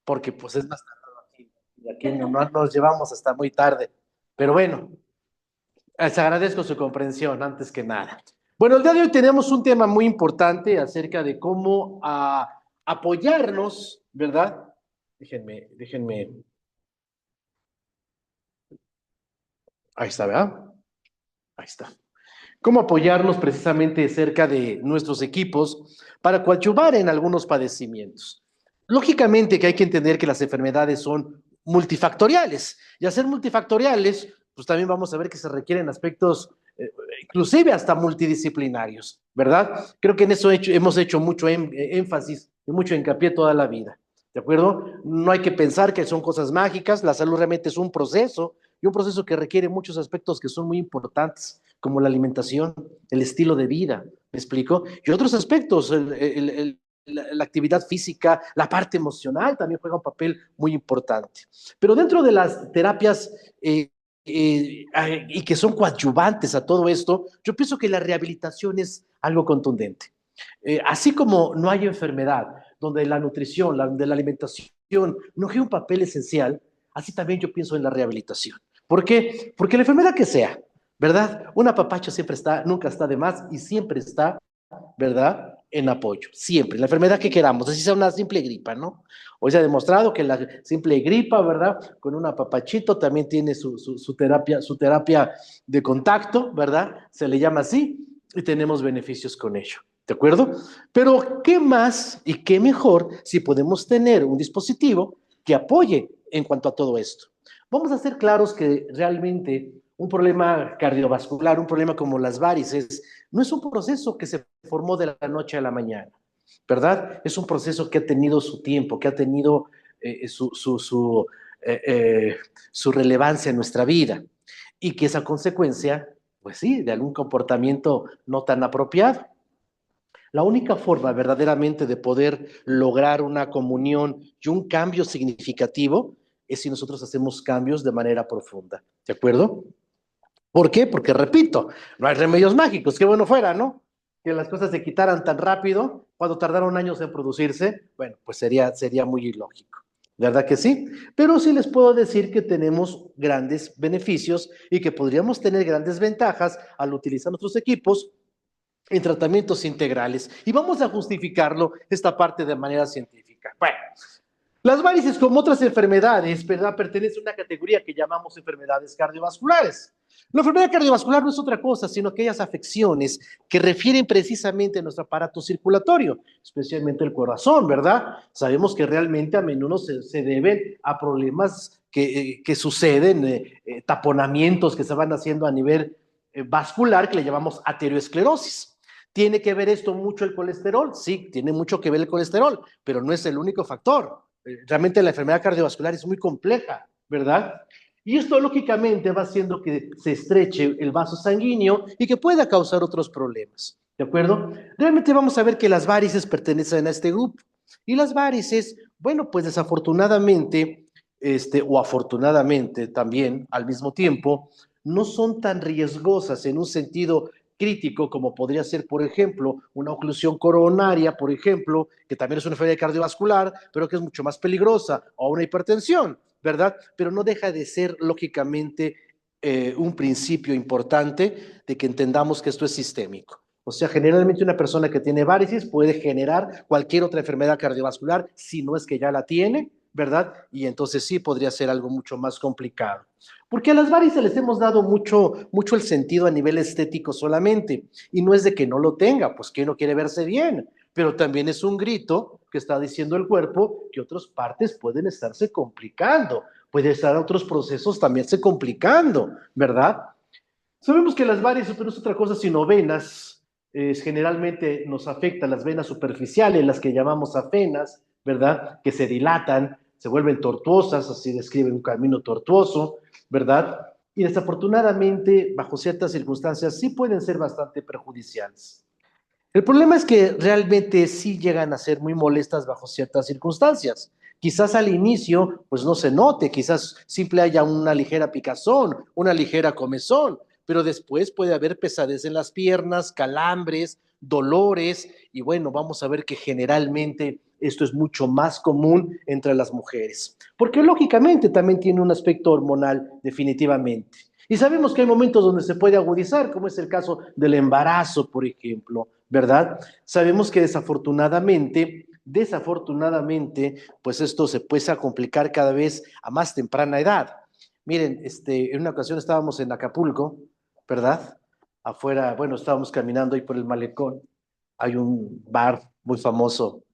porque pues es más tarde aquí, y aquí no nos llevamos hasta muy tarde. Pero bueno, les agradezco su comprensión antes que nada. Bueno, el día de hoy tenemos un tema muy importante acerca de cómo apoyarnos, ¿verdad? Déjenme. Ahí está, ¿verdad? Ahí está. Cómo apoyarnos precisamente cerca de nuestros equipos para coadyuvar en algunos padecimientos. Lógicamente que hay que entender que las enfermedades son multifactoriales, y al ser multifactoriales, pues también vamos a ver que se requieren aspectos inclusive hasta multidisciplinarios, ¿verdad? Creo que en eso hemos hecho mucho énfasis y mucho hincapié toda la vida, ¿de acuerdo? No hay que pensar que son cosas mágicas, la salud realmente es un proceso, y un proceso que requiere muchos aspectos que son muy importantes, como la alimentación, el estilo de vida, ¿me explico? Y otros aspectos, la actividad física, la parte emocional también juega un papel muy importante. Pero dentro de las terapias y que son coadyuvantes a todo esto, yo pienso que la rehabilitación es algo contundente. Así como no hay enfermedad donde la nutrición, de la alimentación no juega un papel esencial, así también yo pienso en la rehabilitación. ¿Por qué? Porque la enfermedad que sea, ¿verdad? Un apapacho siempre está, nunca está de más y siempre está, ¿verdad? En apoyo, siempre. La enfermedad que queramos, así sea una simple gripa, ¿no? Hoy se ha demostrado que la simple gripa, ¿verdad? Con un apapachito también tiene su terapia de contacto, ¿verdad? Se le llama así y tenemos beneficios con ello. ¿De acuerdo? Pero, ¿qué más y qué mejor si podemos tener un dispositivo que apoye en cuanto a todo esto? Vamos a ser claros que realmente un problema cardiovascular, un problema como las varices, no es un proceso que se formó de la noche a la mañana, ¿verdad? Es un proceso que ha tenido su tiempo, que ha tenido eh, eh, su relevancia en nuestra vida y que es a consecuencia, pues sí, de algún comportamiento no tan apropiado. La única forma verdaderamente de poder lograr una comunión y un cambio significativo es si nosotros hacemos cambios de manera profunda, ¿de acuerdo? ¿Por qué? Porque, repito, no hay remedios mágicos, qué bueno fuera, ¿no? Que las cosas se quitaran tan rápido cuando tardaron años en producirse, bueno, pues sería muy ilógico. ¿Verdad que sí? Pero sí les puedo decir que tenemos grandes beneficios y que podríamos tener grandes ventajas al utilizar nuestros equipos en tratamientos integrales. Y vamos a justificarlo esta parte de manera científica. Bueno, las varices, como otras enfermedades, ¿verdad? Pertenecen a una categoría que llamamos enfermedades cardiovasculares. La enfermedad cardiovascular no es otra cosa, sino aquellas afecciones que refieren precisamente a nuestro aparato circulatorio, especialmente el corazón, ¿verdad? Sabemos que realmente a menudo se deben a problemas que suceden, taponamientos que se van haciendo a nivel vascular, que le llamamos aterosclerosis. ¿Tiene que ver esto mucho el colesterol? Sí, tiene mucho que ver el colesterol, pero no es el único factor. Realmente la enfermedad cardiovascular es muy compleja, ¿verdad? Y esto lógicamente va haciendo que se estreche el vaso sanguíneo y que pueda causar otros problemas, ¿de acuerdo? Realmente vamos a ver que las varices pertenecen a este grupo. Y las varices, bueno, pues desafortunadamente, o afortunadamente también al mismo tiempo, no son tan riesgosas en un sentido crítico como podría ser, por ejemplo, una oclusión coronaria, por ejemplo, que también es una enfermedad cardiovascular, pero que es mucho más peligrosa, o una hipertensión, ¿verdad? Pero no deja de ser, lógicamente, un principio importante de que entendamos que esto es sistémico. O sea, generalmente una persona que tiene varices puede generar cualquier otra enfermedad cardiovascular, si no es que ya la tiene, ¿verdad? Y entonces sí podría ser algo mucho más complicado. Porque a las varices les hemos dado mucho el sentido a nivel estético solamente, y no es de que no lo tenga, pues que no quiere verse bien, pero también es un grito que está diciendo el cuerpo que otras partes pueden estarse complicando, puede estar otros procesos también se complicando, ¿verdad? Sabemos que las varices, pero es otra cosa sino venas, generalmente nos afectan las venas superficiales, las que llamamos afenas, ¿verdad? Que se dilatan, se vuelven tortuosas, así describe un camino tortuoso, ¿verdad? Y desafortunadamente, bajo ciertas circunstancias, sí pueden ser bastante perjudiciales. El problema es que realmente sí llegan a ser muy molestas bajo ciertas circunstancias. Quizás al inicio, pues no se note, quizás simple haya una ligera picazón, una ligera comezón, pero después puede haber pesadez en las piernas, calambres, dolores, y bueno, vamos a ver que generalmente esto es mucho más común entre las mujeres, porque lógicamente también tiene un aspecto hormonal definitivamente. Y sabemos que hay momentos donde se puede agudizar, como es el caso del embarazo, por ejemplo, ¿verdad? Sabemos que desafortunadamente, pues esto se puede complicar cada vez a más temprana edad. Miren, en una ocasión estábamos en Acapulco, ¿verdad? Afuera, bueno, estábamos caminando ahí por el malecón. Hay un bar muy famoso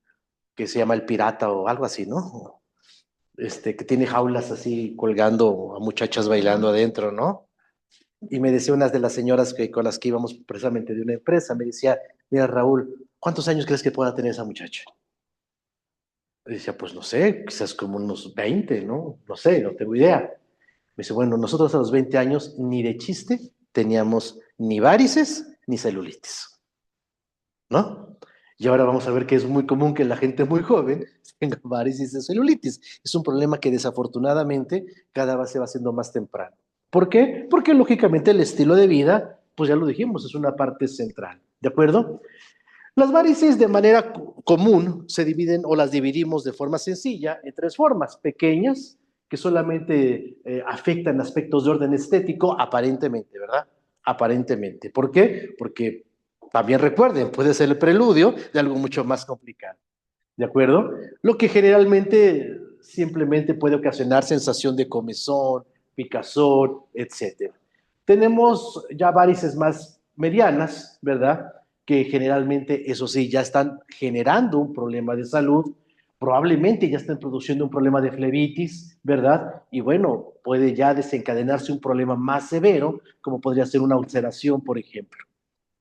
que se llama El Pirata o algo así, ¿no? Que tiene jaulas así colgando a muchachas bailando adentro, ¿no? Y me decía una de las señoras con las que íbamos precisamente de una empresa, me decía, mira Raúl, ¿cuántos años crees que pueda tener esa muchacha? Y decía, pues no sé, quizás como unos 20, ¿no? No sé, no tengo idea. Me dice, bueno, nosotros a los 20 años ni de chiste teníamos ni varices ni celulitis, ¿no? Y ahora vamos a ver que es muy común que la gente muy joven tenga varices y celulitis. Es un problema que desafortunadamente cada vez se va haciendo más temprano. ¿Por qué? Porque lógicamente el estilo de vida, pues ya lo dijimos, es una parte central. ¿De acuerdo? Las varices de manera común se dividen o las dividimos de forma sencilla en tres formas: pequeñas, que solamente afectan aspectos de orden estético, aparentemente, ¿verdad? Aparentemente. ¿Por qué? Porque también recuerden, puede ser el preludio de algo mucho más complicado. ¿De acuerdo? Lo que generalmente simplemente puede ocasionar sensación de comezón, picazón, etcétera. Tenemos ya varices más medianas, ¿verdad? Que generalmente, eso sí, ya están generando un problema de salud, probablemente ya están produciendo un problema de flebitis, ¿verdad? Y bueno, puede ya desencadenarse un problema más severo, como podría ser una ulceración, por ejemplo.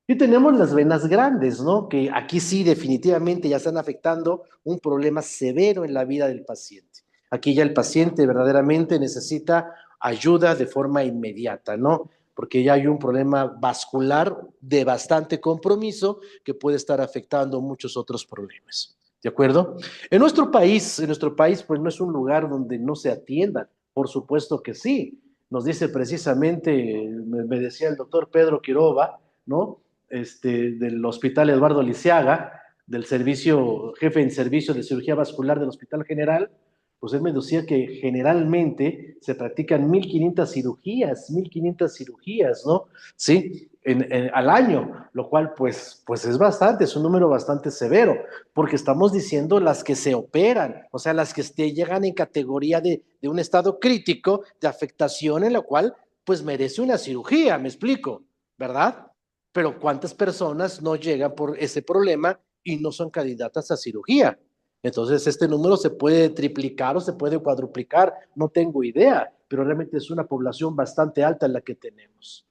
Y tenemos las venas grandes, ¿no? Que aquí sí definitivamente ya están afectando un problema severo en la vida del paciente. Aquí ya el paciente verdaderamente necesita ayuda de forma inmediata, ¿no? Porque ya hay un problema vascular de bastante compromiso que puede estar afectando muchos otros problemas. ¿De acuerdo? En nuestro país, pues no es un lugar donde no se atiendan. Por supuesto que sí. Nos dice precisamente, me decía el doctor Pedro Quiroba, ¿no? Del Hospital Eduardo Lisiaga, del servicio, jefe en servicio de cirugía vascular del Hospital General, pues él me decía que generalmente se practican 1,500 cirugías, ¿no? Sí, al año, lo cual pues es bastante, es un número bastante severo, porque estamos diciendo las que se operan, o sea, las que llegan en categoría de un estado crítico de afectación en la cual pues merece una cirugía, me explico, ¿verdad? Pero ¿cuántas personas no llegan por ese problema y no son candidatas a cirugía? Entonces, este número se puede triplicar o se puede cuadruplicar, no tengo idea, pero realmente es una población bastante alta la que tenemos.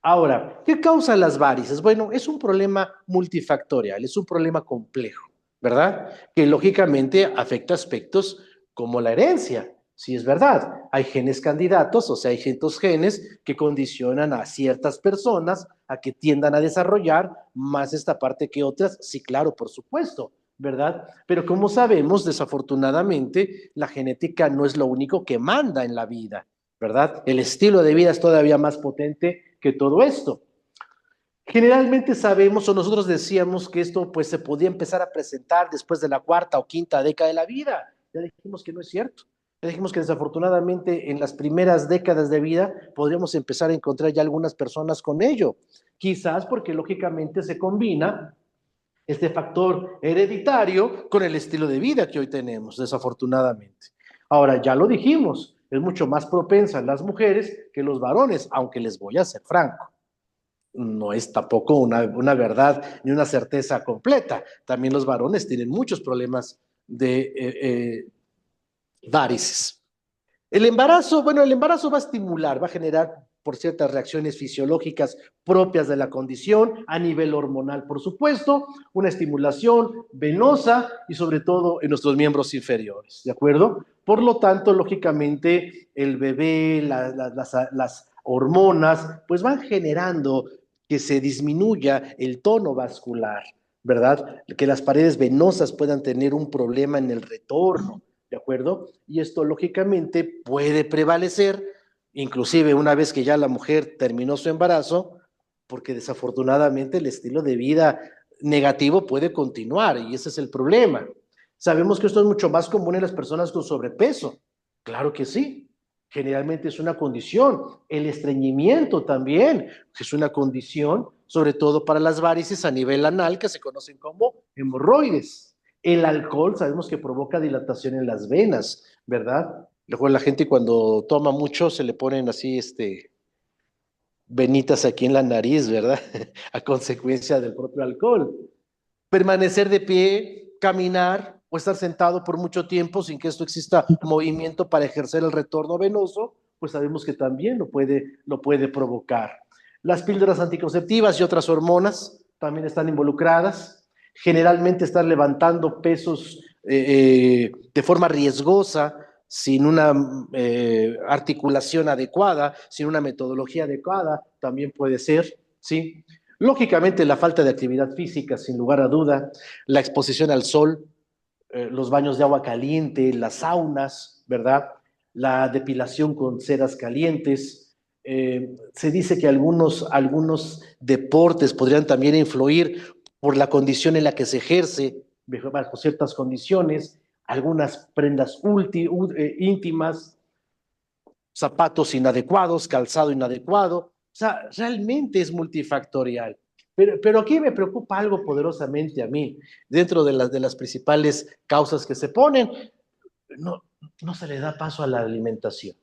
Ahora, ¿qué causa las varices? Bueno, es un problema multifactorial, es un problema complejo, ¿verdad? Que lógicamente afecta aspectos como la herencia. Sí, es verdad, hay genes candidatos, o sea, hay ciertos genes que condicionan a ciertas personas a que tiendan a desarrollar más esta parte que otras. Sí, claro, por supuesto, ¿verdad? Pero como sabemos, desafortunadamente, la genética no es lo único que manda en la vida, ¿verdad? El estilo de vida es todavía más potente que todo esto. Generalmente sabemos o nosotros decíamos que esto pues se podía empezar a presentar después de la cuarta o quinta década de la vida. Ya dijimos que no es cierto. Ya dijimos que desafortunadamente en las primeras décadas de vida podríamos empezar a encontrar ya algunas personas con ello. Quizás porque lógicamente se combina este factor hereditario con el estilo de vida que hoy tenemos, desafortunadamente. Ahora, ya lo dijimos, es mucho más propensa las mujeres que los varones, aunque les voy a ser franco. No es tampoco una verdad ni una certeza completa. También los varones tienen muchos problemas de varices. El embarazo va a estimular, va a generar por ciertas reacciones fisiológicas propias de la condición, a nivel hormonal, por supuesto, una estimulación venosa y sobre todo en nuestros miembros inferiores, ¿de acuerdo? Por lo tanto, lógicamente, el bebé, las hormonas, pues van generando que se disminuya el tono vascular, ¿verdad? Que las paredes venosas puedan tener un problema en el retorno, ¿de acuerdo? Y esto lógicamente puede prevalecer, inclusive una vez que ya la mujer terminó su embarazo, porque desafortunadamente el estilo de vida negativo puede continuar y ese es el problema. Sabemos que esto es mucho más común en las personas con sobrepeso. Claro que sí. Generalmente es una condición. El estreñimiento también es una condición, sobre todo para las varices a nivel anal, que se conocen como hemorroides. El alcohol sabemos que provoca dilatación en las venas, ¿verdad? Luego la gente cuando toma mucho se le ponen así, venitas aquí en la nariz, ¿verdad? A consecuencia del propio alcohol. Permanecer de pie, caminar o estar sentado por mucho tiempo sin que esto exista movimiento para ejercer el retorno venoso, pues sabemos que también lo puede provocar. Las píldoras anticonceptivas y otras hormonas también están involucradas. Generalmente estar levantando pesos de forma riesgosa, sin una articulación adecuada, sin una metodología adecuada, también puede ser, ¿sí? Lógicamente, la falta de actividad física, sin lugar a duda, la exposición al sol, los baños de agua caliente, las saunas, ¿verdad? La depilación con ceras calientes. Se dice que algunos deportes podrían también influir por la condición en la que se ejerce, bajo ciertas condiciones, algunas prendas íntimas, zapatos inadecuados, calzado inadecuado. O sea, realmente es multifactorial. Pero aquí me preocupa algo poderosamente a mí, dentro de las principales causas que se ponen, no, no se le da paso a la alimentación.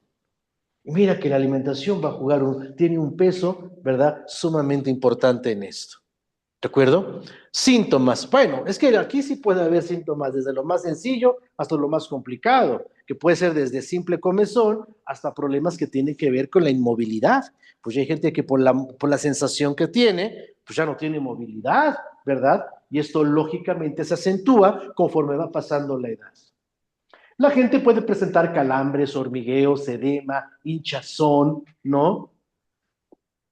Y mira que la alimentación va a tiene un peso, ¿verdad?, sumamente importante en esto. ¿De acuerdo? Síntomas. Bueno, es que aquí sí puede haber síntomas desde lo más sencillo hasta lo más complicado, que puede ser desde simple comezón hasta problemas que tienen que ver con la inmovilidad. Pues hay gente que por la sensación que tiene, pues ya no tiene movilidad, ¿verdad? Y esto lógicamente se acentúa conforme va pasando la edad. La gente puede presentar calambres, hormigueos, edema, hinchazón, ¿no?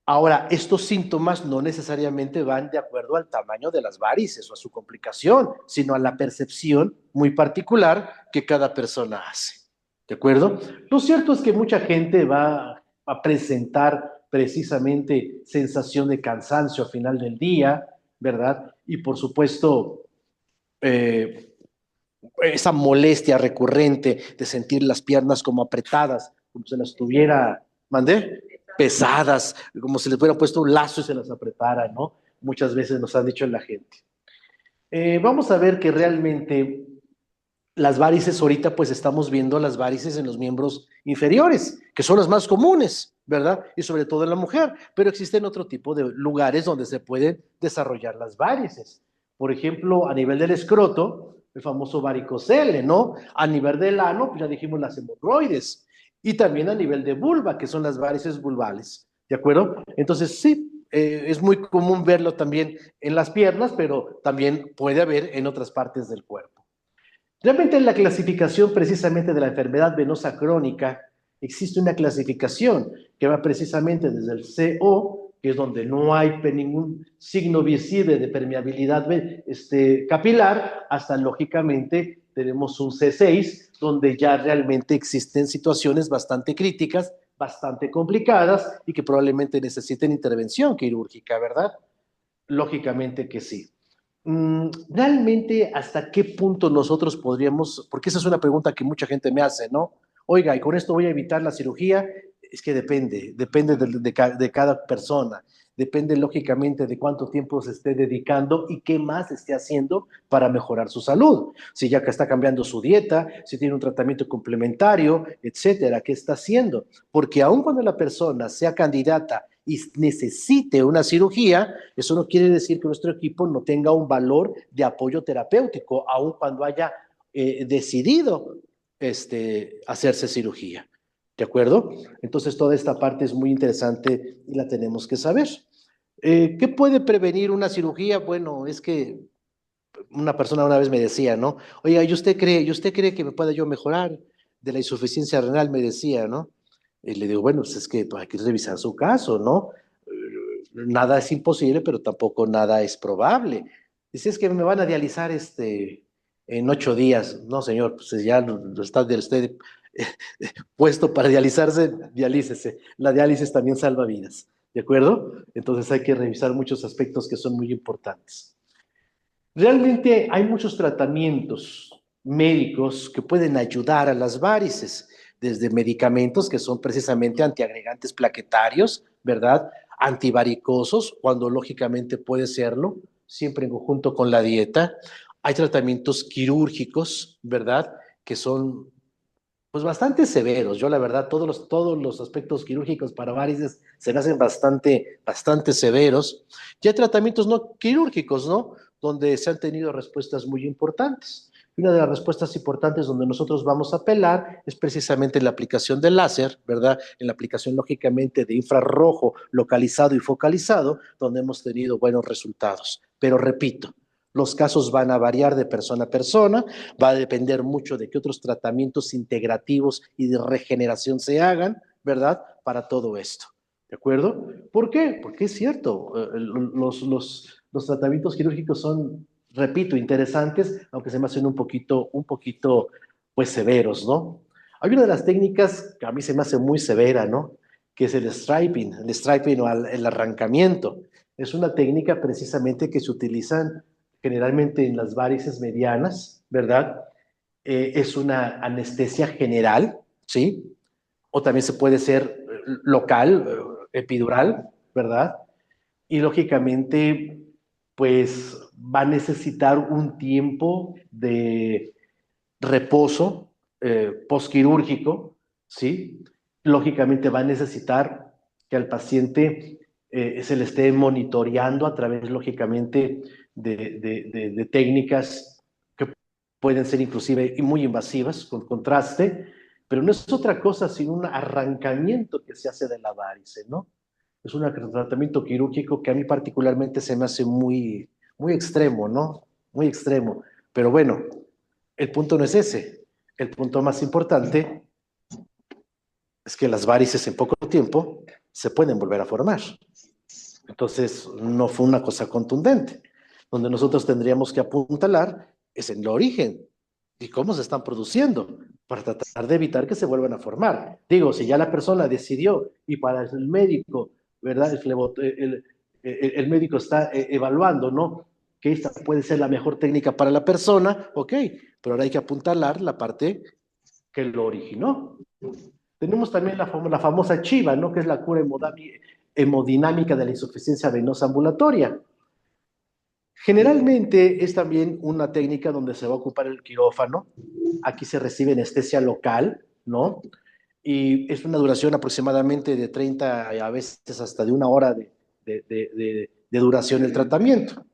Ahora, estos síntomas no necesariamente van de acuerdo al tamaño de las varices o a su complicación, sino a la percepción muy particular que cada persona hace. ¿De acuerdo? Lo cierto es que mucha gente va a presentar precisamente sensación de cansancio al final del día, ¿verdad? Y por supuesto, eh, esa molestia recurrente de sentir las piernas como apretadas, como se las tuviera, ¿mandé? Pesadas, como si les hubiera puesto un lazo y se las apretara, ¿no? Muchas veces nos han dicho la gente. Vamos a ver que realmente las varices ahorita, pues estamos viendo las varices en los miembros inferiores, que son las más comunes, ¿verdad? Y sobre todo en la mujer, pero existen otro tipo de lugares donde se pueden desarrollar las varices. Por ejemplo, a nivel del escroto, el famoso varicocele, ¿no? A nivel del ano, pues ya dijimos las hemorroides. Y también a nivel de vulva, que son las varices vulvales, ¿de acuerdo? Entonces, sí, es muy común verlo también en las piernas, pero también puede haber en otras partes del cuerpo. Realmente en la clasificación precisamente de la enfermedad venosa crónica existe una clasificación que va precisamente desde el CO, que es donde no hay ningún signo visible de permeabilidad capilar, hasta lógicamente tenemos un C6, donde ya realmente existen situaciones bastante críticas, bastante complicadas y que probablemente necesiten intervención quirúrgica, ¿verdad? Lógicamente que sí. Realmente, ¿hasta qué punto nosotros podríamos, porque esa es una pregunta que mucha gente me hace, ¿no? Oiga, y con esto voy a evitar la cirugía. Es que depende de cada persona, depende lógicamente de cuánto tiempo se esté dedicando y qué más esté haciendo para mejorar su salud. Si ya que está cambiando su dieta, si tiene un tratamiento complementario, etcétera, ¿qué está haciendo? Porque aun cuando la persona sea candidata y necesite una cirugía, eso no quiere decir que nuestro equipo no tenga un valor de apoyo terapéutico, aun cuando haya decidido hacerse cirugía. ¿De acuerdo? Entonces, toda esta parte es muy interesante y la tenemos que saber. ¿Qué puede prevenir una cirugía? Bueno, es que una persona una vez me decía, ¿no? Oiga, ¿y usted cree que me pueda yo mejorar de la insuficiencia renal? Me decía, ¿no? Y le digo, bueno, pues es que hay que revisar su caso, ¿no? Nada es imposible, pero tampoco nada es probable. Dice, es que me van a dializar en 8 días. No, señor, pues ya no está usted puesto para dializarse, dialícese. La diálisis también salva vidas, ¿de acuerdo? Entonces hay que revisar muchos aspectos que son muy importantes. Realmente hay muchos tratamientos médicos que pueden ayudar a las varices, desde medicamentos que son precisamente antiagregantes plaquetarios, ¿verdad? Antivaricosos, cuando lógicamente puede serlo, siempre en conjunto con la dieta. Hay tratamientos quirúrgicos, ¿verdad? Que son pues bastante severos. Yo la verdad, todos los aspectos quirúrgicos para varices se me hacen bastante severos. Y hay tratamientos no quirúrgicos, ¿no? Donde se han tenido respuestas muy importantes. Y una de las respuestas importantes donde nosotros vamos a apelar es precisamente la aplicación del láser, ¿verdad? En la aplicación, lógicamente, de infrarrojo localizado y focalizado, donde hemos tenido buenos resultados. Pero repito, los casos van a variar de persona a persona, va a depender mucho de qué otros tratamientos integrativos y de regeneración se hagan, ¿verdad? Para todo esto. ¿De acuerdo? ¿Por qué? Porque es cierto, los tratamientos quirúrgicos son, repito, interesantes, aunque se me hacen pues severos, ¿no? Hay una de las técnicas que a mí se me hace muy severa, ¿no? Que es el striping o el arrancamiento. Es una técnica precisamente que se utilizan generalmente en las varices medianas, ¿verdad? Es una anestesia general, ¿sí? O también se puede ser local, epidural, ¿verdad? Y lógicamente, pues va a necesitar un tiempo de reposo postquirúrgico, ¿sí? Lógicamente va a necesitar que al paciente se le esté monitoreando a través, lógicamente, de técnicas que pueden ser inclusive muy invasivas, con contraste, pero no es otra cosa sino un arrancamiento que se hace de la varice, ¿no? Es un tratamiento quirúrgico que a mí particularmente se me hace muy extremo, ¿no? Muy extremo. Pero bueno, el punto no es ese. El punto más importante es que las varices en poco tiempo se pueden volver a formar. Entonces, no fue una cosa contundente. Donde nosotros tendríamos que apuntalar es en el origen y cómo se están produciendo para tratar de evitar que se vuelvan a formar. Digo, si ya la persona decidió y para el médico, ¿verdad? El médico está evaluando, ¿no? Que esta puede ser la mejor técnica para la persona, ok, pero ahora hay que apuntalar la parte que lo originó. Tenemos también la famosa chiva, ¿no? Que es la cura hemodinámica de la insuficiencia venosa ambulatoria. Generalmente es también una técnica donde se va a ocupar el quirófano. Aquí se recibe anestesia local, ¿no? Y es una duración aproximadamente de 30 a veces hasta de 1 hora de duración el tratamiento.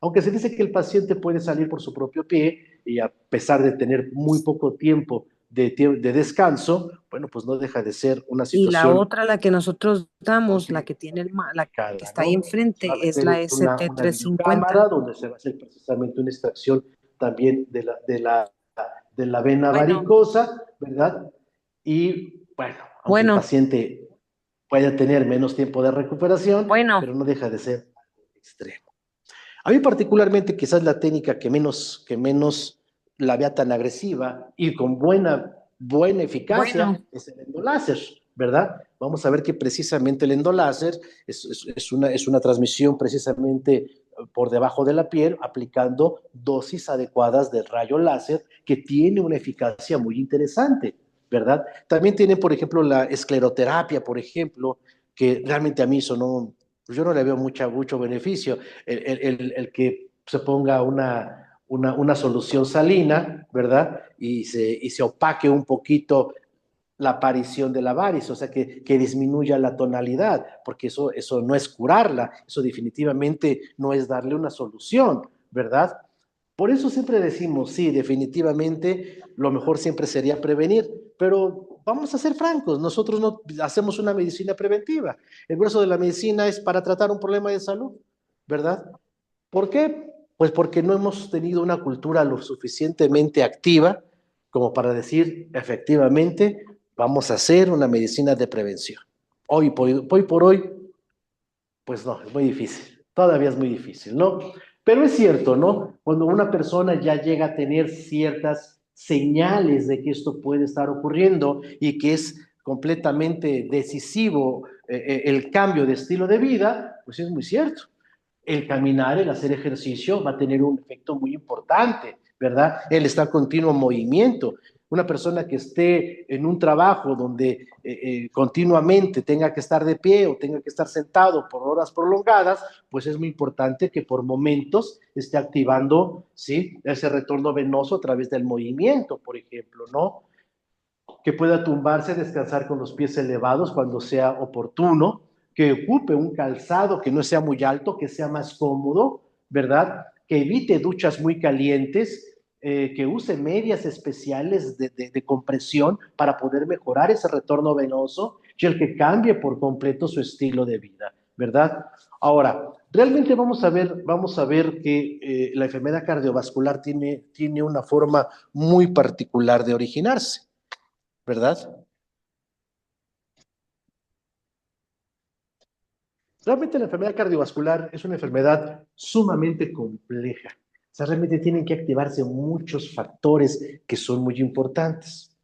Aunque se dice que el paciente puede salir por su propio pie y a pesar de tener muy poco tiempo de descanso, bueno, pues no deja de ser una Y la situación otra, la que nosotros damos, la que tiene la que complicada, está ahí ¿no? Se va a enfrente, es la meter una videocámara ST-350. donde se va a hacer precisamente una extracción también de la vena Bueno, varicosa, ¿verdad? Y bueno, aunque el bueno, paciente puede tener menos tiempo de recuperación, bueno, pero no deja de ser extremo. A mí particularmente quizás la técnica que menos la vea tan agresiva y con buena eficacia bueno. es el endoláser, ¿verdad? Vamos a ver que precisamente el endoláser es una transmisión precisamente por debajo de la piel, aplicando dosis adecuadas del rayo láser que tiene una eficacia muy interesante, ¿verdad? También tiene, por ejemplo, la escleroterapia, por ejemplo, que realmente a mí eso no, pues yo no le veo mucho beneficio. El que se ponga una solución salina, ¿verdad? Y se opaque un poquito la aparición de la varice, o sea, que disminuya la tonalidad, porque eso no es curarla, eso definitivamente no es darle una solución, ¿verdad? Por eso siempre decimos, sí, definitivamente lo mejor siempre sería prevenir, pero vamos a ser francos, nosotros no hacemos una medicina preventiva. El grueso de la medicina es para tratar un problema de salud, ¿verdad? ¿Por qué? Pues porque no hemos tenido una cultura lo suficientemente activa como para decir, efectivamente, vamos a hacer una medicina de prevención. Hoy por hoy, pues no, es muy difícil, todavía es muy difícil, ¿no? Pero es cierto, ¿no? Cuando una persona ya llega a tener ciertas señales de que esto puede estar ocurriendo y que es completamente decisivo el cambio de estilo de vida, pues es muy cierto. El caminar, el hacer ejercicio va a tener un efecto muy importante, ¿verdad? Él está en continuo movimiento. Una persona que esté en un trabajo donde continuamente tenga que estar de pie o tenga que estar sentado por horas prolongadas, pues es muy importante que por momentos esté activando, ¿sí?, ese retorno venoso a través del movimiento, por ejemplo, ¿no? Que pueda tumbarse, descansar con los pies elevados cuando sea oportuno, que ocupe un calzado que no sea muy alto, que sea más cómodo, ¿verdad? Que evite duchas muy calientes, que use medias especiales de compresión para poder mejorar ese retorno venoso y el que cambie por completo su estilo de vida, ¿verdad? Ahora, realmente vamos a ver que la enfermedad cardiovascular tiene una forma muy particular de originarse, ¿verdad? Realmente la enfermedad cardiovascular es una enfermedad sumamente compleja. O sea, realmente tienen que activarse muchos factores que son muy importantes.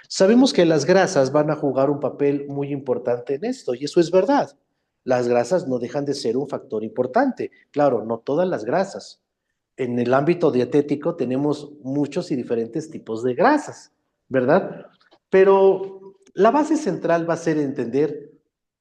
Sabemos que las grasas van a jugar un papel muy importante en esto, y eso es verdad. Las grasas no dejan de ser un factor importante. Claro, no todas las grasas. En el ámbito dietético tenemos muchos y diferentes tipos de grasas, ¿verdad? Pero la base central va a ser entender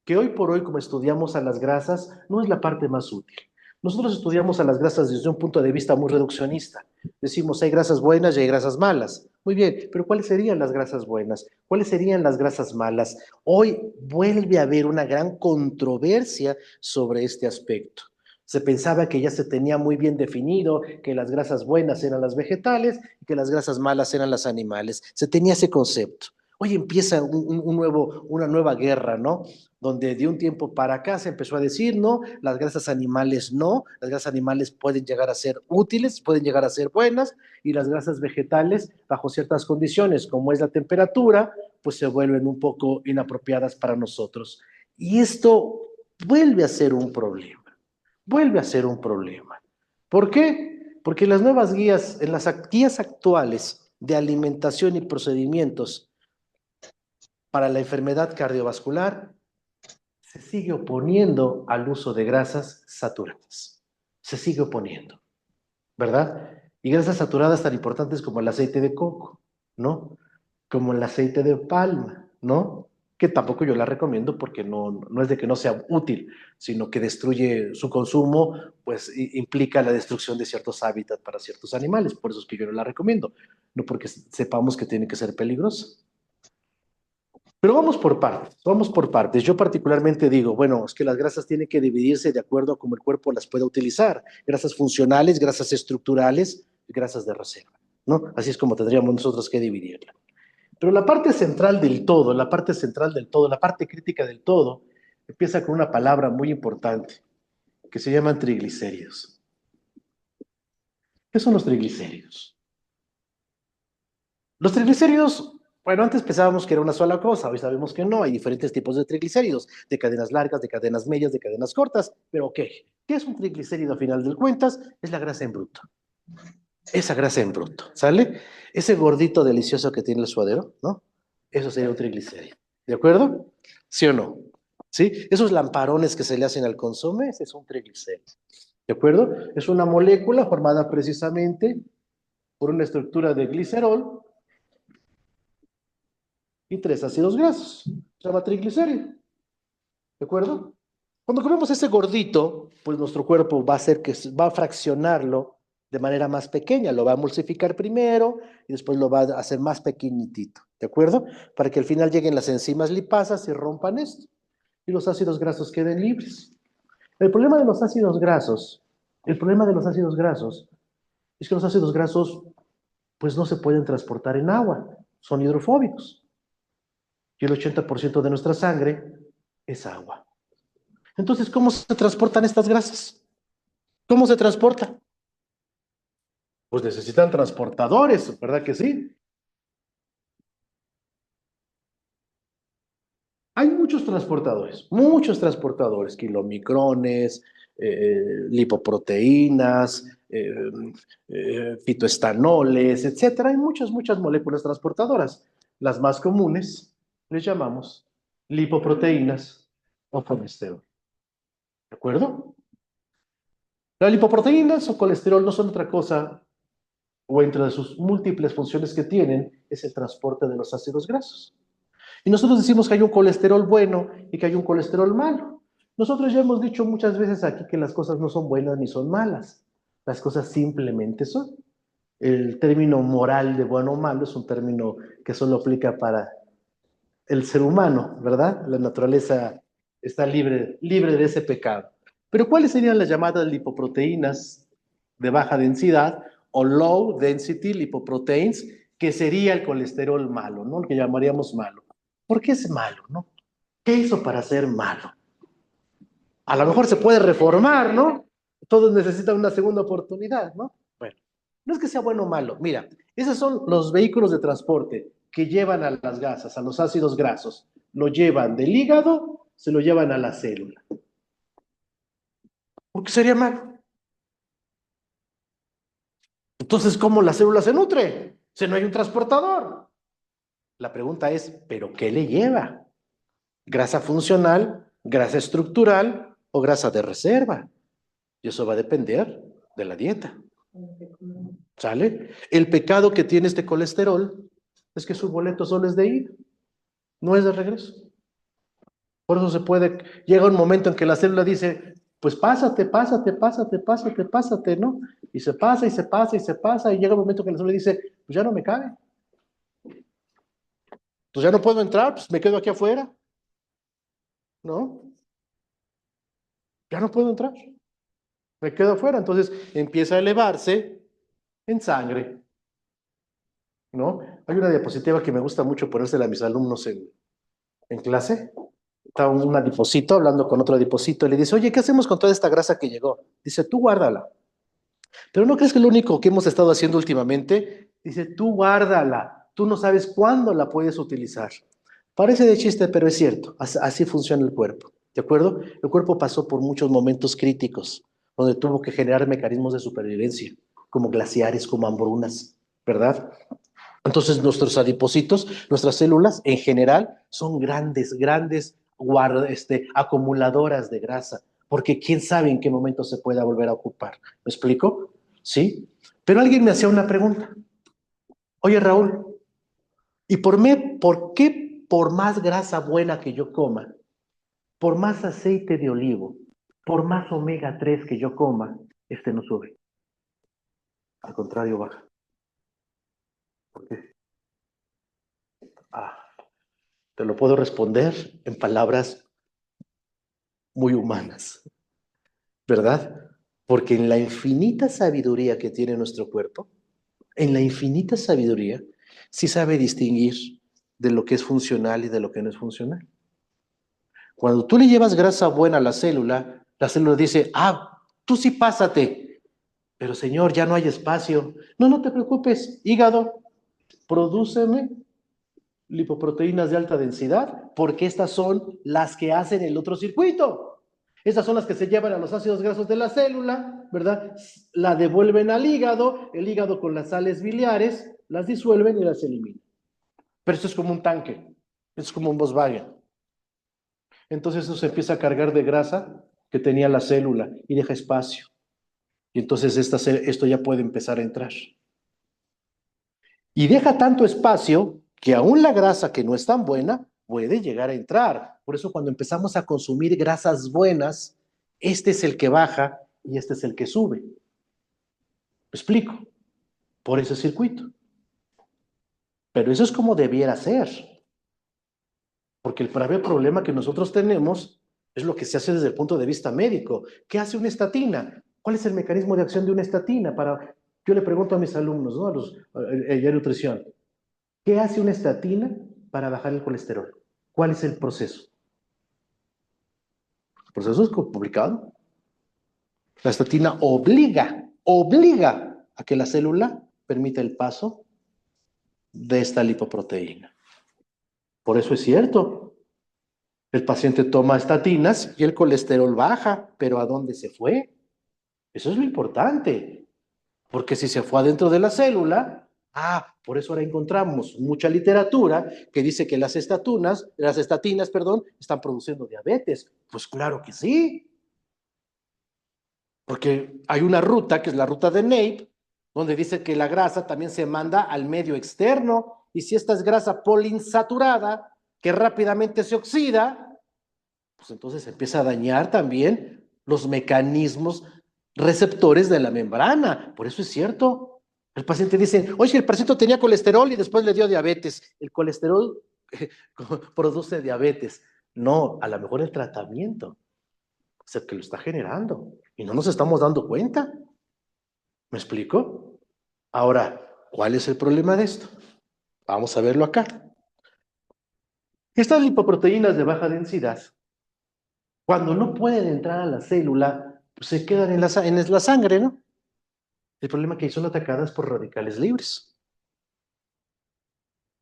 que hoy por hoy, como estudiamos a las grasas, no es la parte más útil. Nosotros estudiamos a las grasas desde un punto de vista muy reduccionista. Decimos, hay grasas buenas y hay grasas malas. Muy bien, pero ¿cuáles serían las grasas buenas? ¿Cuáles serían las grasas malas? Hoy vuelve a haber una gran controversia sobre este aspecto. Se pensaba que ya se tenía muy bien definido que las grasas buenas eran las vegetales y que las grasas malas eran las animales. Se tenía ese concepto. Hoy empieza una nueva guerra, ¿no? Donde de un tiempo para acá se empezó a decir, no, las grasas animales no, las grasas animales pueden llegar a ser útiles, pueden llegar a ser buenas, y las grasas vegetales, bajo ciertas condiciones, como es la temperatura, pues se vuelven un poco inapropiadas para nosotros. Y esto vuelve a ser un problema, vuelve a ser un problema. ¿Por qué? Porque las nuevas guías, en las guías actuales de alimentación y procedimientos para la enfermedad cardiovascular, se sigue oponiendo al uso de grasas saturadas. Se sigue oponiendo, ¿verdad? Y grasas saturadas tan importantes como el aceite de coco, ¿no? Como el aceite de palma, ¿no? Que tampoco yo la recomiendo porque no es de que no sea útil, sino que destruye su consumo, pues implica la destrucción de ciertos hábitats para ciertos animales. Por eso es que yo no la recomiendo, no porque sepamos que tiene que ser peligrosa. Pero vamos por partes, vamos por partes. Yo particularmente digo, bueno, es que las grasas tienen que dividirse de acuerdo a cómo el cuerpo las pueda utilizar. Grasas funcionales, grasas estructurales y grasas de reserva, ¿no? Así es como tendríamos nosotros que dividirla. Pero la parte central del todo, la parte central del todo, la parte crítica del todo, empieza con una palabra muy importante que se llaman triglicéridos. ¿Qué son los triglicéridos? Los triglicéridos, bueno, antes pensábamos que era una sola cosa, hoy sabemos que no, hay diferentes tipos de triglicéridos, de cadenas largas, de cadenas medias, de cadenas cortas, pero ¿qué? ¿Qué es un triglicérido a final de cuentas? Es la grasa en bruto. Esa grasa en bruto, ¿sale? Ese gordito delicioso que tiene el suadero, ¿no? Eso sería un triglicérido, ¿de acuerdo? ¿Sí o no? ¿Sí? Esos lamparones que se le hacen al consomé, ese es un triglicérido, ¿de acuerdo? Es una molécula formada precisamente por una estructura de glicerol y tres ácidos grasos. Se llama triglicérido. ¿De acuerdo? Cuando comemos ese gordito, pues nuestro cuerpo va a hacer que va a fraccionarlo de manera más pequeña, lo va a emulsificar primero y después lo va a hacer más pequeñitito, ¿de acuerdo? Para que al final lleguen las enzimas lipasas y rompan esto y los ácidos grasos queden libres. El problema de los ácidos grasos, el problema de los ácidos grasos es que los ácidos grasos pues no se pueden transportar en agua, son hidrofóbicos. Y el 80% de nuestra sangre es agua. Entonces, ¿cómo se transportan estas grasas? ¿Cómo se transporta? Pues necesitan transportadores, ¿verdad que sí? Hay muchos transportadores, kilomicrones, lipoproteínas, fitoestanoles, etcétera. Hay muchas moléculas transportadoras. Las más comunes les llamamos lipoproteínas o colesterol. ¿De acuerdo? Las lipoproteínas o colesterol no son otra cosa o entre sus múltiples funciones que tienen, es el transporte de los ácidos grasos. Y nosotros decimos que hay un colesterol bueno y que hay un colesterol malo. Nosotros ya hemos dicho muchas veces aquí que las cosas no son buenas ni son malas. Las cosas simplemente son. El término moral de bueno o malo es un término que solo aplica para el ser humano, ¿verdad? La naturaleza está libre de ese pecado. Pero ¿cuáles serían las llamadas lipoproteínas de baja densidad o low density lipoproteins, que sería el colesterol malo, ¿no? El que llamaríamos malo. ¿Por qué es malo, no? ¿Qué hizo para ser malo? A lo mejor se puede reformar, ¿no? Todos necesitan una segunda oportunidad, ¿no? Bueno, no es que sea bueno o malo. Mira, esos son los vehículos de transporte que llevan a las gasas, a los ácidos grasos. Lo llevan del hígado, se lo llevan a la célula. ¿Por qué sería malo? Entonces, ¿cómo la célula se nutre? Si no hay un transportador. La pregunta es, ¿pero qué le lleva? ¿Grasa funcional, grasa estructural o grasa de reserva? Y eso va a depender de la dieta. ¿Sale? El pecado que tiene este colesterol es que su boleto solo es de ida, no es de regreso. Por eso llega un momento en que la célula dice, pues pásate, pásate, pásate, pásate, pásate, ¿no? Y se pasa, y se pasa, y se pasa, y llega un momento que la célula dice, pues ya no me cabe. Pues ya no puedo entrar, pues me quedo aquí afuera, ¿no? Ya no puedo entrar, me quedo afuera. Entonces empieza a elevarse en sangre, ¿no? Hay una diapositiva que me gusta mucho ponérsela a mis alumnos en clase. Está un adiposito hablando con otro adiposito y le dice, oye, ¿qué hacemos con toda esta grasa que llegó? Dice, tú guárdala. Pero ¿no crees que lo único que hemos estado haciendo últimamente? Dice, tú guárdala. Tú no sabes cuándo la puedes utilizar. Parece de chiste, pero es cierto. Así funciona el cuerpo. ¿De acuerdo? El cuerpo pasó por muchos momentos críticos donde tuvo que generar mecanismos de supervivencia, como glaciares, como hambrunas, ¿verdad? Entonces nuestros adipocitos, nuestras células en general son grandes acumuladoras de grasa, porque quién sabe en qué momento se pueda volver a ocupar. ¿Me explico? ¿Sí? Pero alguien me hacía una pregunta. Oye, Raúl, ¿y por qué por más grasa buena que yo coma, por más aceite de olivo, por más omega 3 que yo coma, este no sube? Al contrario, baja. ¿Por qué? Ah, te lo puedo responder en palabras muy humanas, ¿verdad? Porque en la infinita sabiduría que tiene nuestro cuerpo, en la infinita sabiduría, sí sabe distinguir de lo que es funcional y de lo que no es funcional. Cuando tú le llevas grasa buena a la célula dice, ah, tú sí pásate, pero señor, ya no hay espacio. No, no te preocupes, hígado, prodúceme lipoproteínas de alta densidad, porque estas son las que hacen el otro circuito. Estas son las que se llevan a los ácidos grasos de la célula, ¿verdad? La devuelven al hígado, el hígado con las sales biliares, las disuelven y las eliminan. Pero esto es como un tanque, esto es como un Volkswagen. Entonces eso se empieza a cargar de grasa que tenía la célula y deja espacio. Y entonces esto ya puede empezar a entrar. Y deja tanto espacio que aún la grasa que no es tan buena puede llegar a entrar. Por eso cuando empezamos a consumir grasas buenas, este es el que baja y este es el que sube. ¿Me explico? Por ese circuito. Pero eso es como debiera ser. Porque el grave problema que nosotros tenemos es lo que se hace desde el punto de vista médico. ¿Qué hace una estatina? ¿Cuál es el mecanismo de acción de una estatina? Yo le pregunto a mis alumnos, ¿no? De nutrición, ¿qué hace una estatina para bajar el colesterol? ¿Cuál es el proceso? El proceso es complicado. La estatina obliga a que la célula permita el paso de esta lipoproteína. Por eso es cierto. El paciente toma estatinas y el colesterol baja, pero ¿a dónde se fue? Eso es lo importante, porque si se fue adentro de la célula, por eso ahora encontramos mucha literatura que dice que las estatinas, están produciendo diabetes. Pues claro que sí, porque hay una ruta que es la ruta de Nape, donde dice que la grasa también se manda al medio externo, y si esta es grasa poliinsaturada, que rápidamente se oxida, pues entonces empieza a dañar también los mecanismos receptores de la membrana. Por eso es cierto. El paciente dice, oye, el paciente tenía colesterol y después le dio diabetes. El colesterol produce diabetes. No, a lo mejor el tratamiento es el que lo está generando y no nos estamos dando cuenta. ¿Me explico? Ahora, ¿cuál es el problema de esto? Vamos a verlo acá. Estas lipoproteínas de baja densidad, cuando no pueden entrar a la célula, pues se quedan en la sangre, ¿no? El problema es que son atacadas por radicales libres,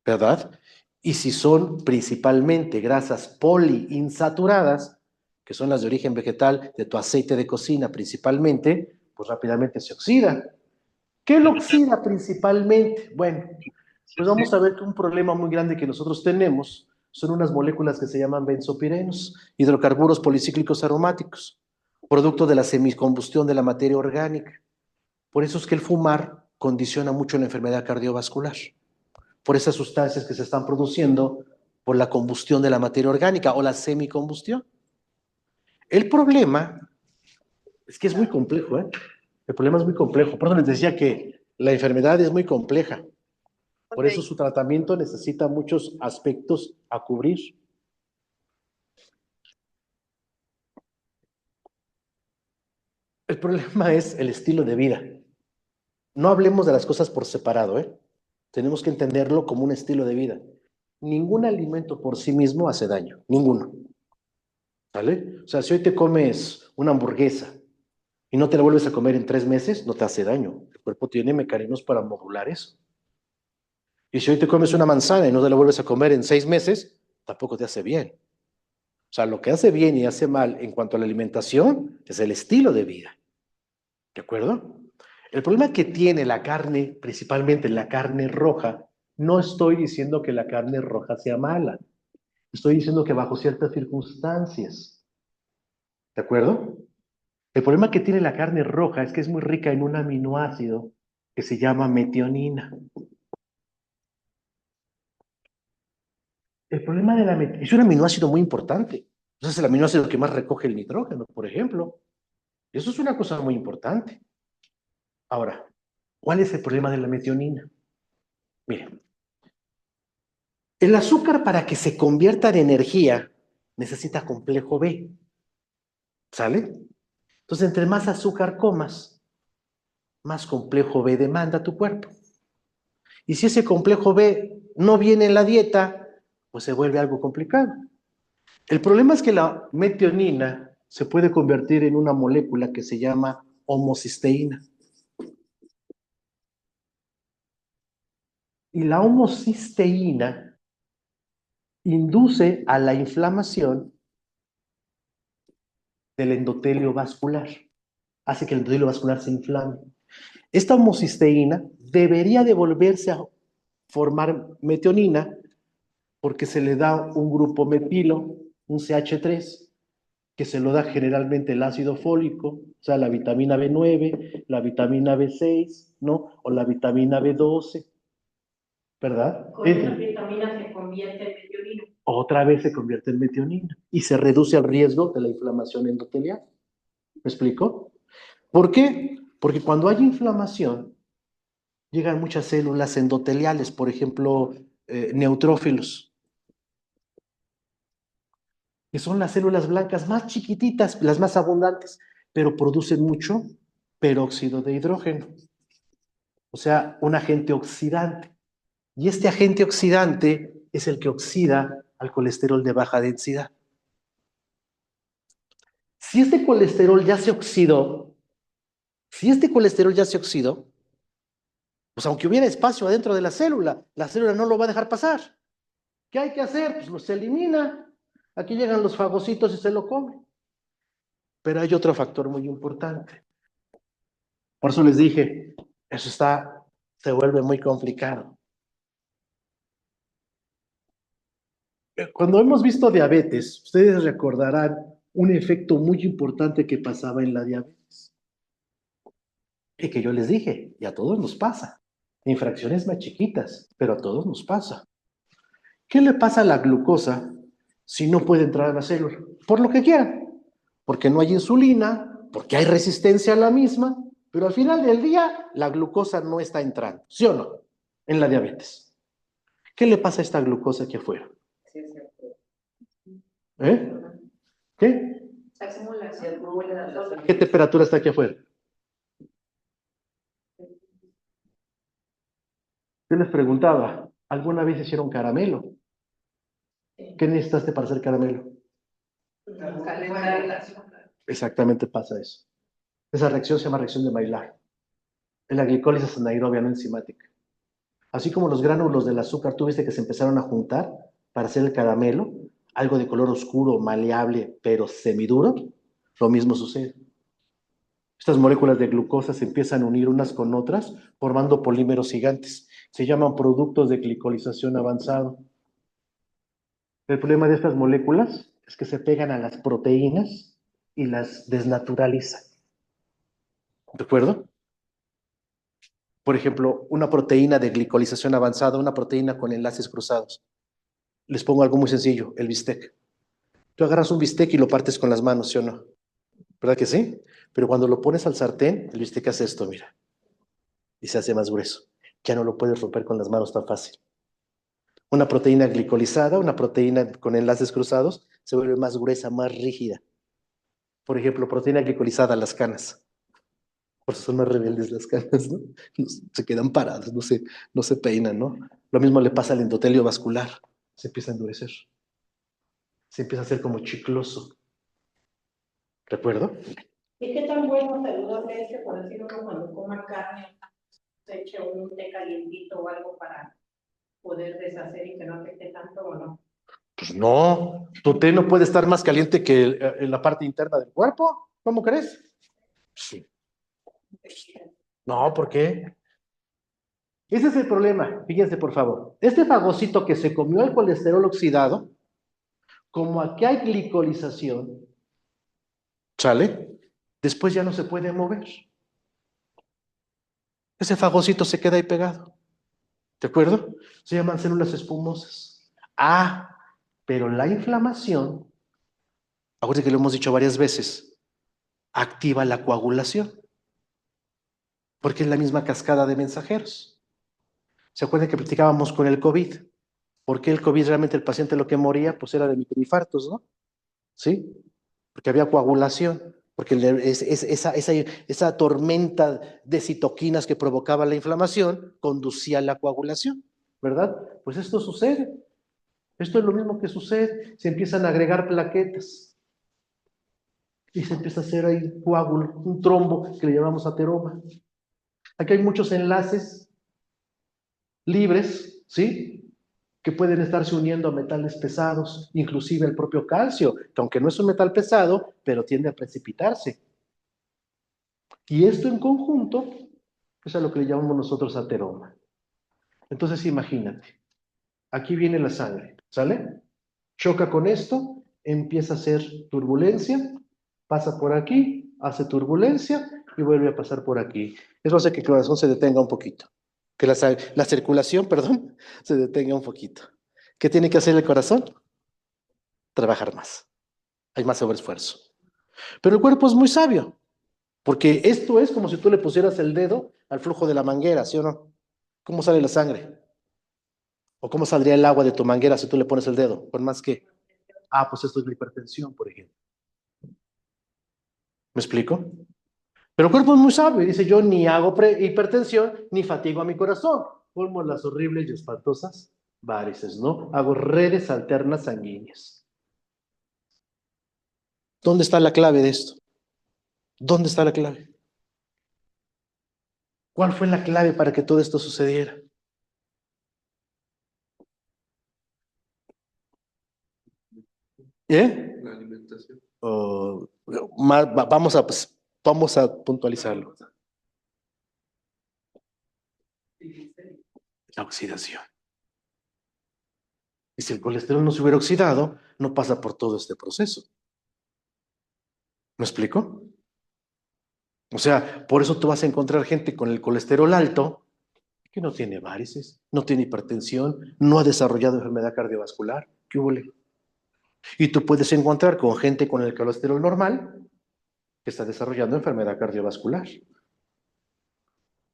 ¿verdad? Y si son principalmente grasas poliinsaturadas, que son las de origen vegetal, de tu aceite de cocina principalmente, pues rápidamente se oxidan. ¿Qué lo oxida principalmente? Bueno, pues vamos a ver que un problema muy grande que nosotros tenemos son unas moléculas que se llaman benzopirenos, hidrocarburos policíclicos aromáticos, producto de la semicombustión de la materia orgánica. Por eso es que el fumar condiciona mucho la enfermedad cardiovascular, por esas sustancias que se están produciendo por la combustión de la materia orgánica o la semicombustión. El problema es que es muy complejo, ¿eh? El problema es muy complejo. Por eso les decía que la enfermedad es muy compleja. Por eso su tratamiento necesita muchos aspectos a cubrir. El problema es el estilo de vida. No hablemos de las cosas por separado, ¿eh? Tenemos que entenderlo como un estilo de vida. Ningún alimento por sí mismo hace daño, ninguno. ¿Vale? O sea, si hoy te comes una hamburguesa y no te la vuelves a comer en 3 meses, no te hace daño. El cuerpo tiene mecanismos para modular eso. Y si hoy te comes una manzana y no te la vuelves a comer en 6 meses, tampoco te hace bien. O sea, lo que hace bien y hace mal en cuanto a la alimentación es el estilo de vida. ¿De acuerdo? El problema que tiene la carne, principalmente la carne roja, no estoy diciendo que la carne roja sea mala. Estoy diciendo que bajo ciertas circunstancias. ¿De acuerdo? El problema que tiene la carne roja es que es muy rica en un aminoácido que se llama metionina. El problema de la metionina es un aminoácido muy importante. Es el aminoácido que más recoge el nitrógeno, por ejemplo. Eso es una cosa muy importante. Ahora, ¿cuál es el problema de la metionina? Miren, el azúcar para que se convierta en energía necesita complejo B, ¿sale? Entonces, entre más azúcar comas, más complejo B demanda tu cuerpo. Y si ese complejo B no viene en la dieta, pues se vuelve algo complicado. El problema es que la metionina se puede convertir en una molécula que se llama homocisteína. Y la homocisteína induce a la inflamación del endotelio vascular. Hace que el endotelio vascular se inflame. Esta homocisteína debería de volverse a formar metionina porque se le da un grupo metilo, un CH3, que se lo da generalmente el ácido fólico, o sea, la vitamina B9, la vitamina B6, ¿no? O la vitamina B12, ¿verdad? Con esa vitamina se convierte en metionina. Otra vez se convierte en metionina y se reduce el riesgo de la inflamación endotelial. ¿Me explico? ¿Por qué? Porque cuando hay inflamación, llegan muchas células endoteliales, por ejemplo, neutrófilos, que son las células blancas más chiquititas, las más abundantes, pero producen mucho peróxido de hidrógeno, o sea, un agente oxidante. Y este agente oxidante es el que oxida al colesterol de baja densidad. Si este colesterol ya se oxidó, si este colesterol ya se oxidó, pues aunque hubiera espacio adentro de la célula no lo va a dejar pasar. ¿Qué hay que hacer? Pues se elimina. Aquí llegan los fagocitos y se lo comen. Pero hay otro factor muy importante. Por eso les dije, se vuelve muy complicado. Cuando hemos visto diabetes, ustedes recordarán un efecto muy importante que pasaba en la diabetes. Y que yo les dije, y a todos nos pasa, en fracciones más chiquitas, pero a todos nos pasa. ¿Qué le pasa a la glucosa si no puede entrar a la célula? Por lo que quieran, porque no hay insulina, porque hay resistencia a la misma, pero al final del día la glucosa no está entrando, ¿sí o no? En la diabetes. ¿Qué le pasa a esta glucosa aquí afuera? ¿Eh? ¿Qué? ¿Qué temperatura está aquí afuera? Yo les preguntaba, ¿alguna vez hicieron caramelo? ¿Qué necesitaste para hacer caramelo? Exactamente pasa eso. Esa reacción se llama reacción de Maillard. Es la glicólisis anaerobia no enzimática. Así como los gránulos del azúcar, tú viste que se empezaron a juntar para hacer el caramelo, algo de color oscuro, maleable, pero semiduro, lo mismo sucede. Estas moléculas de glucosa se empiezan a unir unas con otras, formando polímeros gigantes. Se llaman productos de glicolización avanzado. El problema de estas moléculas es que se pegan a las proteínas y las desnaturalizan. ¿De acuerdo? Por ejemplo, una proteína de glicolización avanzada, una proteína con enlaces cruzados. Les pongo algo muy sencillo, el bistec. Tú agarras un bistec y lo partes con las manos, ¿sí o no? ¿Verdad que sí? Pero cuando lo pones al sartén, el bistec hace esto, mira, y se hace más grueso. Ya no lo puedes romper con las manos tan fácil. Una proteína glicolizada, una proteína con enlaces cruzados, se vuelve más gruesa, más rígida. Por ejemplo, proteína glicolizada, las canas. Por eso son más rebeldes las canas, ¿no? Se quedan paradas, no se peinan, ¿no? Lo mismo le pasa al endotelio vascular. Se empieza a endurecer. Se empieza a hacer como chicloso. ¿De acuerdo? ¿Y qué tan bueno saludable es que, por decirlo, cuando coma carne, se eche un té calientito o algo para poder deshacer y que no afecte tanto o no? Pues no, tu té no puede estar más caliente que la parte interna del cuerpo. ¿Cómo crees? Sí. No, ¿por qué? Ese es el problema. Fíjense, por favor. Este fagocito que se comió el colesterol oxidado, como aquí hay glicolización, ¿sale? Después ya no se puede mover. Ese fagocito se queda ahí pegado. ¿De acuerdo? Se llaman células espumosas. Ah, pero la inflamación, acuérdense que lo hemos dicho varias veces, activa la coagulación, porque es la misma cascada de mensajeros. ¿Se acuerdan que platicábamos con el COVID? ¿Por qué el COVID realmente el paciente lo que moría? Pues era de microinfartos, ¿no? ¿Sí? Porque había coagulación, porque esa tormenta de citoquinas que provocaba la inflamación conducía a la coagulación, ¿verdad? Pues esto sucede. Esto es lo mismo que sucede. Se empiezan a agregar plaquetas y se empieza a hacer ahí un coágulo, un trombo que le llamamos ateroma. Aquí hay muchos enlaces libres, ¿sí? Que pueden estarse uniendo a metales pesados, inclusive el propio calcio, que aunque no es un metal pesado, pero tiende a precipitarse. Y esto en conjunto es a lo que le llamamos nosotros ateroma. Entonces imagínate, aquí viene la sangre, ¿sale? Choca con esto, empieza a hacer turbulencia, pasa por aquí, hace turbulencia y vuelve a pasar por aquí. Eso hace que el corazón se detenga un poquito, que la circulación, perdón, se detenga un poquito. ¿Qué tiene que hacer el corazón? Trabajar más. Hay más sobreesfuerzo. Pero el cuerpo es muy sabio, porque esto es como si tú le pusieras el dedo al flujo de la manguera, ¿sí o no? ¿Cómo sale la sangre? ¿O cómo saldría el agua de tu manguera si tú le pones el dedo? Con más que, pues esto es la hipertensión, por ejemplo. ¿Me explico? Pero el cuerpo es muy sabio y dice, yo ni hago hipertensión ni fatigo a mi corazón. Formo las horribles y espantosas varices, ¿no? Hago redes alternas sanguíneas. ¿Dónde está la clave de esto? ¿Dónde está la clave? ¿Cuál fue la clave para que todo esto sucediera? ¿Eh? La alimentación. Vamos a puntualizarlo. La oxidación. Y si el colesterol no se hubiera oxidado, no pasa por todo este proceso. ¿Me explico? O sea, por eso tú vas a encontrar gente con el colesterol alto que no tiene varices, no tiene hipertensión, no ha desarrollado enfermedad cardiovascular. ¿Qué huele? Y tú puedes encontrar con gente con el colesterol normal que está desarrollando enfermedad cardiovascular.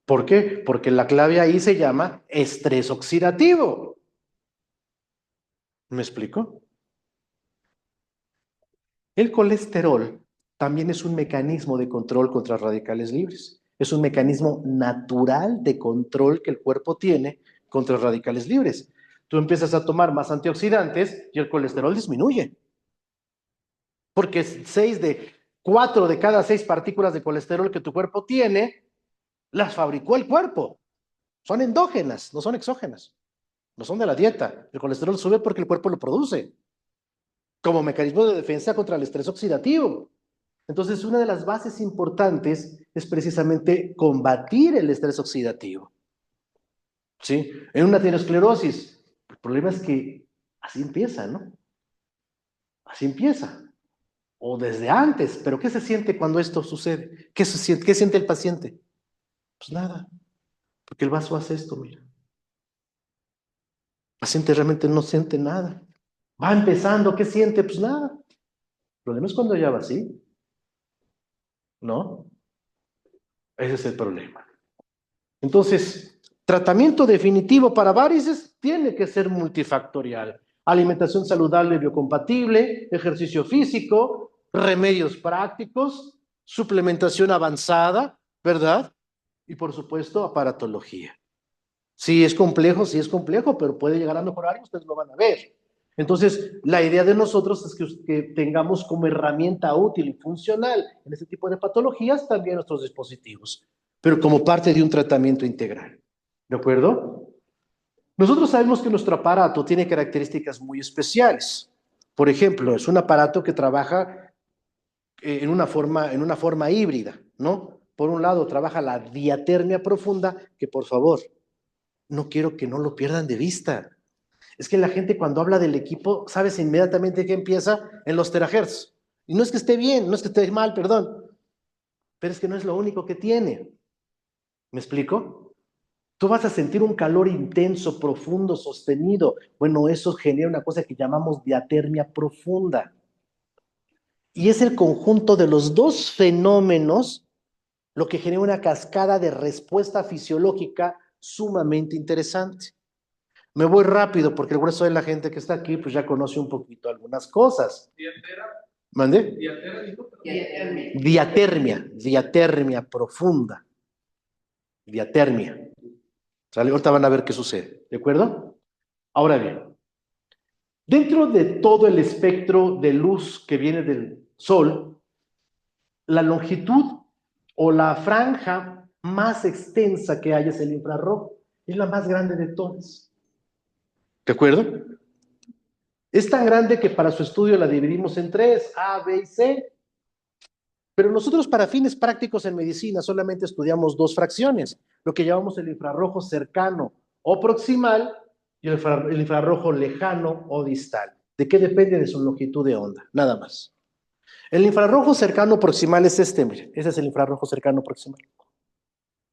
¿Por qué? Porque la clave ahí se llama estrés oxidativo. ¿Me explico? El colesterol también es un mecanismo de control contra radicales libres. Es un mecanismo natural de control que el cuerpo tiene contra radicales libres. Tú empiezas a tomar más antioxidantes y el colesterol disminuye. Porque 4 de cada 6 partículas de colesterol que tu cuerpo tiene, las fabricó el cuerpo. Son endógenas, no son exógenas. No son de la dieta. El colesterol sube porque el cuerpo lo produce como mecanismo de defensa contra el estrés oxidativo. Entonces, una de las bases importantes es precisamente combatir el estrés oxidativo. ¿Sí? En una aterosclerosis, el problema es que así empieza, ¿no? Así empieza. O desde antes, pero ¿qué se siente cuando esto sucede? ¿Qué siente el paciente? Pues nada, porque el vaso hace esto, mira. El paciente realmente no siente nada. Va empezando, ¿qué siente? Pues nada. El problema es cuando ya va así, ¿no? Ese es el problema. Entonces, tratamiento definitivo para varices tiene que ser multifactorial. Alimentación saludable, biocompatible, ejercicio físico, remedios prácticos, suplementación avanzada, ¿verdad? Y por supuesto, aparatología. Sí es complejo, pero puede llegar a mejorar y ustedes lo van a ver. Entonces, la idea de nosotros es que tengamos como herramienta útil y funcional en este tipo de patologías también nuestros dispositivos, pero como parte de un tratamiento integral. ¿De acuerdo? Nosotros sabemos que nuestro aparato tiene características muy especiales. Por ejemplo, es un aparato que trabaja en una forma híbrida, ¿no? Por un lado, trabaja la diatermia profunda, que por favor, no quiero que no lo pierdan de vista. Es que la gente cuando habla del equipo, sabes inmediatamente que empieza en los terahertz. Y no es que esté bien, no es que esté mal, perdón, pero es que no es lo único que tiene. ¿Me explico? Tú vas a sentir un calor intenso, profundo, sostenido. Bueno, eso genera una cosa que llamamos diatermia profunda. Y es el conjunto de los dos fenómenos lo que genera una cascada de respuesta fisiológica sumamente interesante. Me voy rápido porque el grueso de la gente que está aquí pues ya conoce un poquito algunas cosas. ¿Mande? Diatermia profunda. Diatermia. ¿Sale? Ahorita van a ver qué sucede, ¿de acuerdo? Ahora bien, dentro de todo el espectro de luz que viene del Sol, la longitud o la franja más extensa que hay es el infrarrojo. Es la más grande de todas. ¿De acuerdo? Es tan grande que para su estudio la dividimos en 3, A, B y C. Pero nosotros para fines prácticos en medicina solamente estudiamos 2 fracciones, lo que llamamos el infrarrojo cercano o proximal y el infrarrojo lejano o distal. ¿De qué depende? De su longitud de onda? Nada más. El infrarrojo cercano proximal es este, mire, ese es el infrarrojo cercano proximal.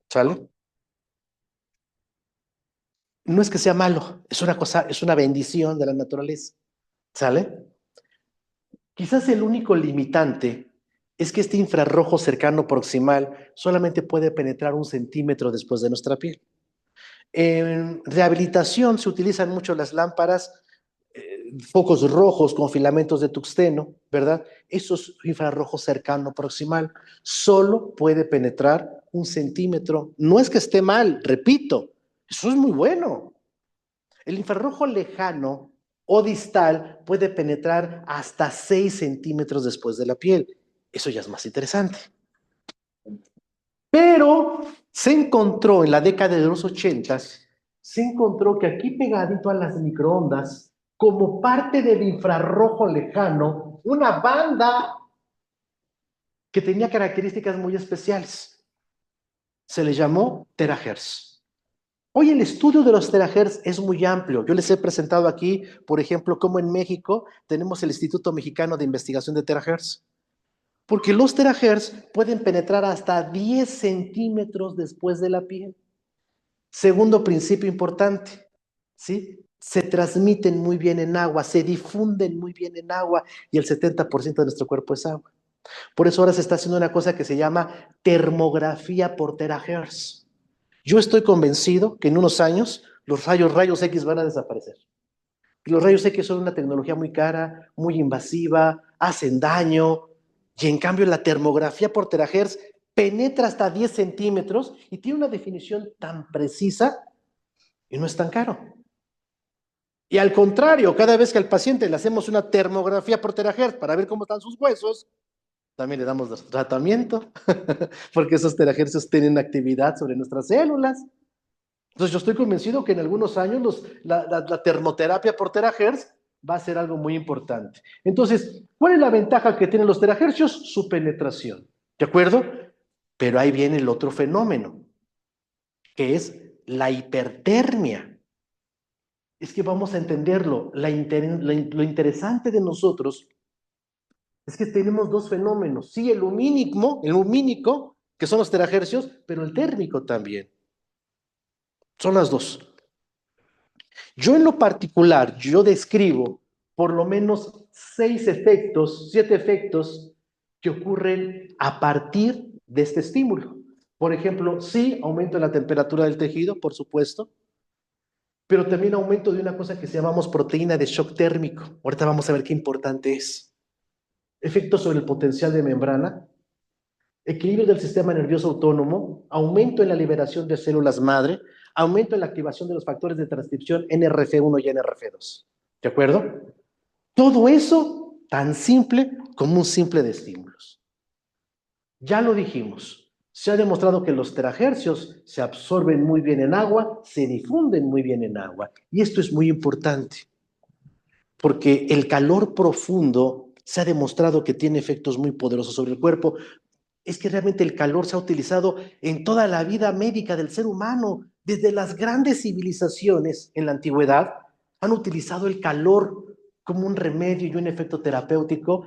¿Sale? No es que sea malo, es una cosa, es una bendición de la naturaleza. ¿Sale? Quizás el único limitante es que este infrarrojo cercano proximal solamente puede penetrar 1 centímetro después de nuestra piel. En rehabilitación se utilizan mucho las lámparas, focos rojos con filamentos de tuxteno, ¿verdad? Eso es infrarrojo cercano proximal. Solo puede penetrar 1 centímetro. No es que esté mal, repito, eso es muy bueno. El infrarrojo lejano o distal puede penetrar hasta 6 centímetros después de la piel. Eso ya es más interesante. Pero se encontró en la década de los 80, se encontró que aquí pegadito a las microondas, como parte del infrarrojo lejano, una banda que tenía características muy especiales. Se le llamó terahertz. Hoy el estudio de los terahertz es muy amplio. Yo les he presentado aquí, por ejemplo, cómo en México tenemos el Instituto Mexicano de Investigación de Terahertz. Porque los terahertz pueden penetrar hasta 10 centímetros después de la piel. Segundo principio importante, ¿sí? Se transmiten muy bien en agua, se difunden muy bien en agua y el 70% de nuestro cuerpo es agua. Por eso ahora se está haciendo una cosa que se llama termografía por terahertz. Yo estoy convencido que en unos años los rayos X van a desaparecer. Los rayos X son una tecnología muy cara, muy invasiva, hacen daño, y en cambio la termografía por terahertz penetra hasta 10 centímetros y tiene una definición tan precisa y no es tan caro. Y al contrario, cada vez que al paciente le hacemos una termografía por terahertz para ver cómo están sus huesos, también le damos tratamiento, porque esos terahertz tienen actividad sobre nuestras células. Entonces yo estoy convencido que en algunos años la termoterapia por terahertz va a ser algo muy importante. Entonces, ¿cuál es la ventaja que tienen los terahercios? Su penetración, ¿de acuerdo? Pero ahí viene el otro fenómeno, que es la hipertermia. Es que vamos a entenderlo. Lo interesante de nosotros es que tenemos dos fenómenos. Sí, el lumínico, que son los terahercios, pero el térmico también. Son las dos. Yo en lo particular, yo describo por lo menos 7 efectos que ocurren a partir de este estímulo. Por ejemplo, sí, aumento en la temperatura del tejido, por supuesto, pero también aumento de una cosa que se llamamos proteína de shock térmico. Ahorita vamos a ver qué importante es. Efectos sobre el potencial de membrana, equilibrio del sistema nervioso autónomo, aumento en la liberación de células madre, aumento en la activación de los factores de transcripción NRF1 y NRF2. ¿De acuerdo? Todo eso tan simple como un simple de estímulos. Ya lo dijimos, se ha demostrado que los terahercios se absorben muy bien en agua, se difunden muy bien en agua. Y esto es muy importante, porque el calor profundo se ha demostrado que tiene efectos muy poderosos sobre el cuerpo. Es que realmente el calor se ha utilizado en toda la vida médica del ser humano. Desde las grandes civilizaciones en la antigüedad han utilizado el calor como un remedio y un efecto terapéutico,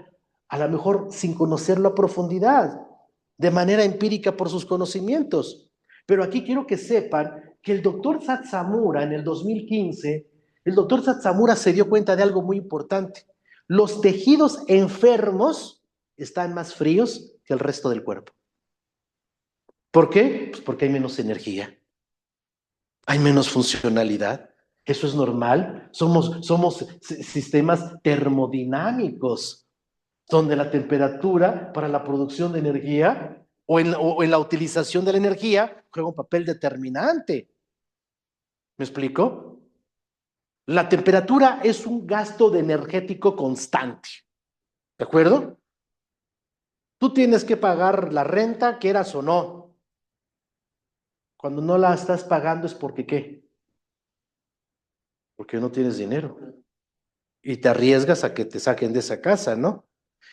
a lo mejor sin conocerlo a profundidad, de manera empírica por sus conocimientos. Pero aquí quiero que sepan que el doctor Satsamura en el 2015, el doctor Satsamura se dio cuenta de algo muy importante. Los tejidos enfermos están más fríos que el resto del cuerpo. ¿Por qué? Pues porque hay menos energía, hay menos funcionalidad. Eso es normal. Somos sistemas termodinámicos, donde la temperatura para la producción de energía o en la utilización de la energía juega un papel determinante. ¿Me explico? La temperatura es un gasto de energético constante. ¿De acuerdo? Tú tienes que pagar la renta, quieras o no. Cuando no la estás pagando es porque ¿qué? Porque no tienes dinero. Y te arriesgas a que te saquen de esa casa, ¿no?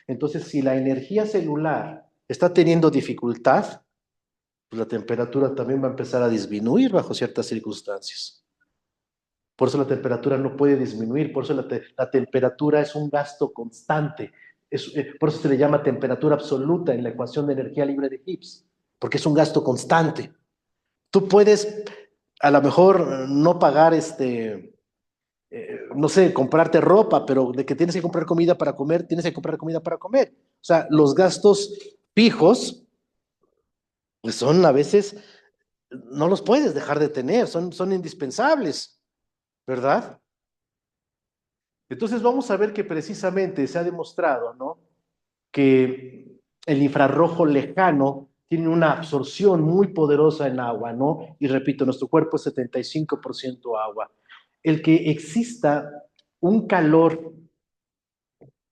Entonces, si la energía celular está teniendo dificultad, pues la temperatura también va a empezar a disminuir bajo ciertas circunstancias. Por eso la temperatura no puede disminuir, por eso la temperatura es un gasto constante. Por eso se le llama temperatura absoluta en la ecuación de energía libre de Gibbs, porque es un gasto constante. Tú puedes a lo mejor no pagar no sé, comprarte ropa, pero de que tienes que comprar comida para comer, tienes que comprar comida para comer. O sea, los gastos fijos, pues son a veces, no los puedes dejar de tener, son indispensables, ¿verdad? Entonces vamos a ver que precisamente se ha demostrado, ¿no? Que el infrarrojo lejano tiene una absorción muy poderosa en agua, ¿no? Y repito, nuestro cuerpo es 75% agua. El que exista un calor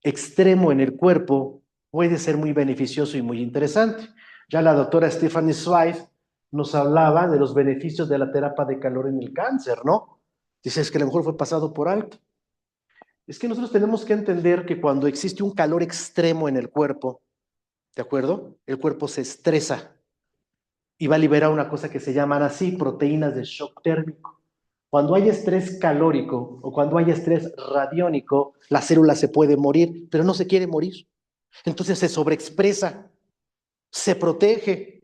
extremo en el cuerpo puede ser muy beneficioso y muy interesante. Ya la doctora Stephanie Zweig nos hablaba de los beneficios de la terapia de calor en el cáncer, ¿no? Dice, es que a lo mejor fue pasado por alto. Es que nosotros tenemos que entender que cuando existe un calor extremo en el cuerpo, ¿de acuerdo? El cuerpo se estresa y va a liberar una cosa que se llaman así proteínas de shock térmico. Cuando hay estrés calórico o cuando hay estrés radiónico, la célula se puede morir, pero no se quiere morir. Entonces se sobreexpresa, se protege,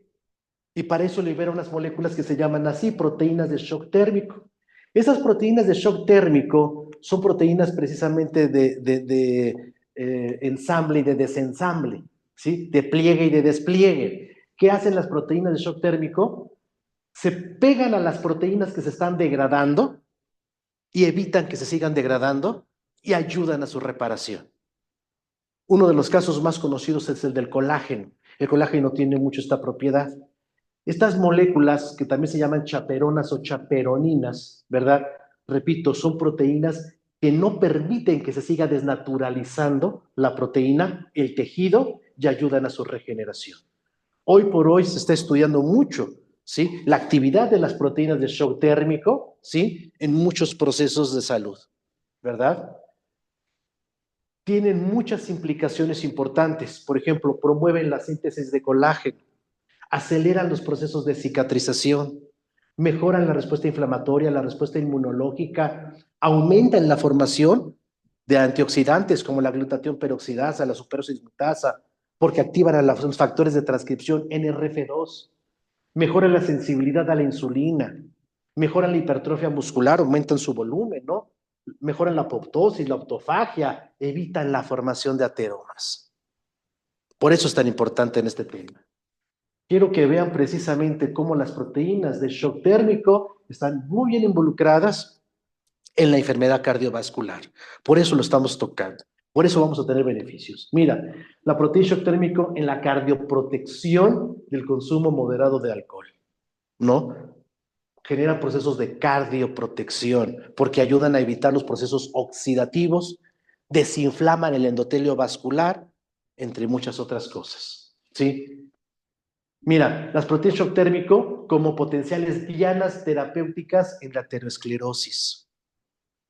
y para eso libera unas moléculas que se llaman así, proteínas de shock térmico. Esas proteínas de shock térmico son proteínas precisamente de ensamble y de desensamble, ¿sí? De pliegue y de despliegue. ¿Qué hacen las proteínas de shock térmico? Se pegan a las proteínas que se están degradando y evitan que se sigan degradando y ayudan a su reparación. Uno de los casos más conocidos es el del colágeno. El colágeno tiene mucho esta propiedad. Estas moléculas, que también se llaman chaperonas o chaperoninas, ¿verdad? Repito, son proteínas que no permiten que se siga desnaturalizando la proteína, el tejido, y ayudan a su regeneración. Hoy por hoy se está estudiando mucho, ¿sí? La actividad de las proteínas de shock térmico, ¿sí? En muchos procesos de salud, ¿verdad? Tienen muchas implicaciones importantes. Por ejemplo, promueven la síntesis de colágeno, aceleran los procesos de cicatrización, mejoran la respuesta inflamatoria, la respuesta inmunológica, aumentan la formación de antioxidantes como la glutatión peroxidasa, la superoxidasa, porque activan a los factores de transcripción NRF2, mejoran la sensibilidad a la insulina, mejoran la hipertrofia muscular, aumentan su volumen, ¿no? Mejoran la apoptosis, la autofagia, evitan la formación de ateromas. Por eso es tan importante en este tema. Quiero que vean precisamente cómo las proteínas de shock térmico están muy bien involucradas en la enfermedad cardiovascular. Por eso lo estamos tocando. Por eso vamos a tener beneficios. Mira, la proteína shock térmico en la cardioprotección del consumo moderado de alcohol, ¿no? Generan procesos de cardioprotección porque ayudan a evitar los procesos oxidativos, desinflaman el endotelio vascular, entre muchas otras cosas, ¿sí? Mira, las proteínas shock térmico como potenciales dianas terapéuticas en la aterosclerosis.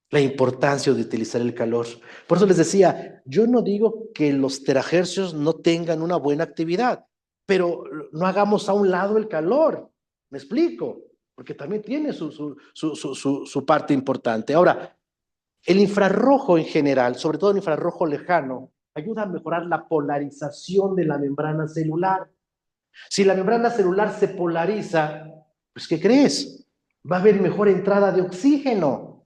La importancia de utilizar el calor. Por eso les decía, yo no digo que los terahercios no tengan una buena actividad, pero no hagamos a un lado el calor. ¿Me explico? Porque también tiene su parte importante. Ahora, el infrarrojo en general, sobre todo el infrarrojo lejano, ayuda a mejorar la polarización de la membrana celular. Si la membrana celular se polariza, pues ¿qué crees? Va a haber mejor entrada de oxígeno.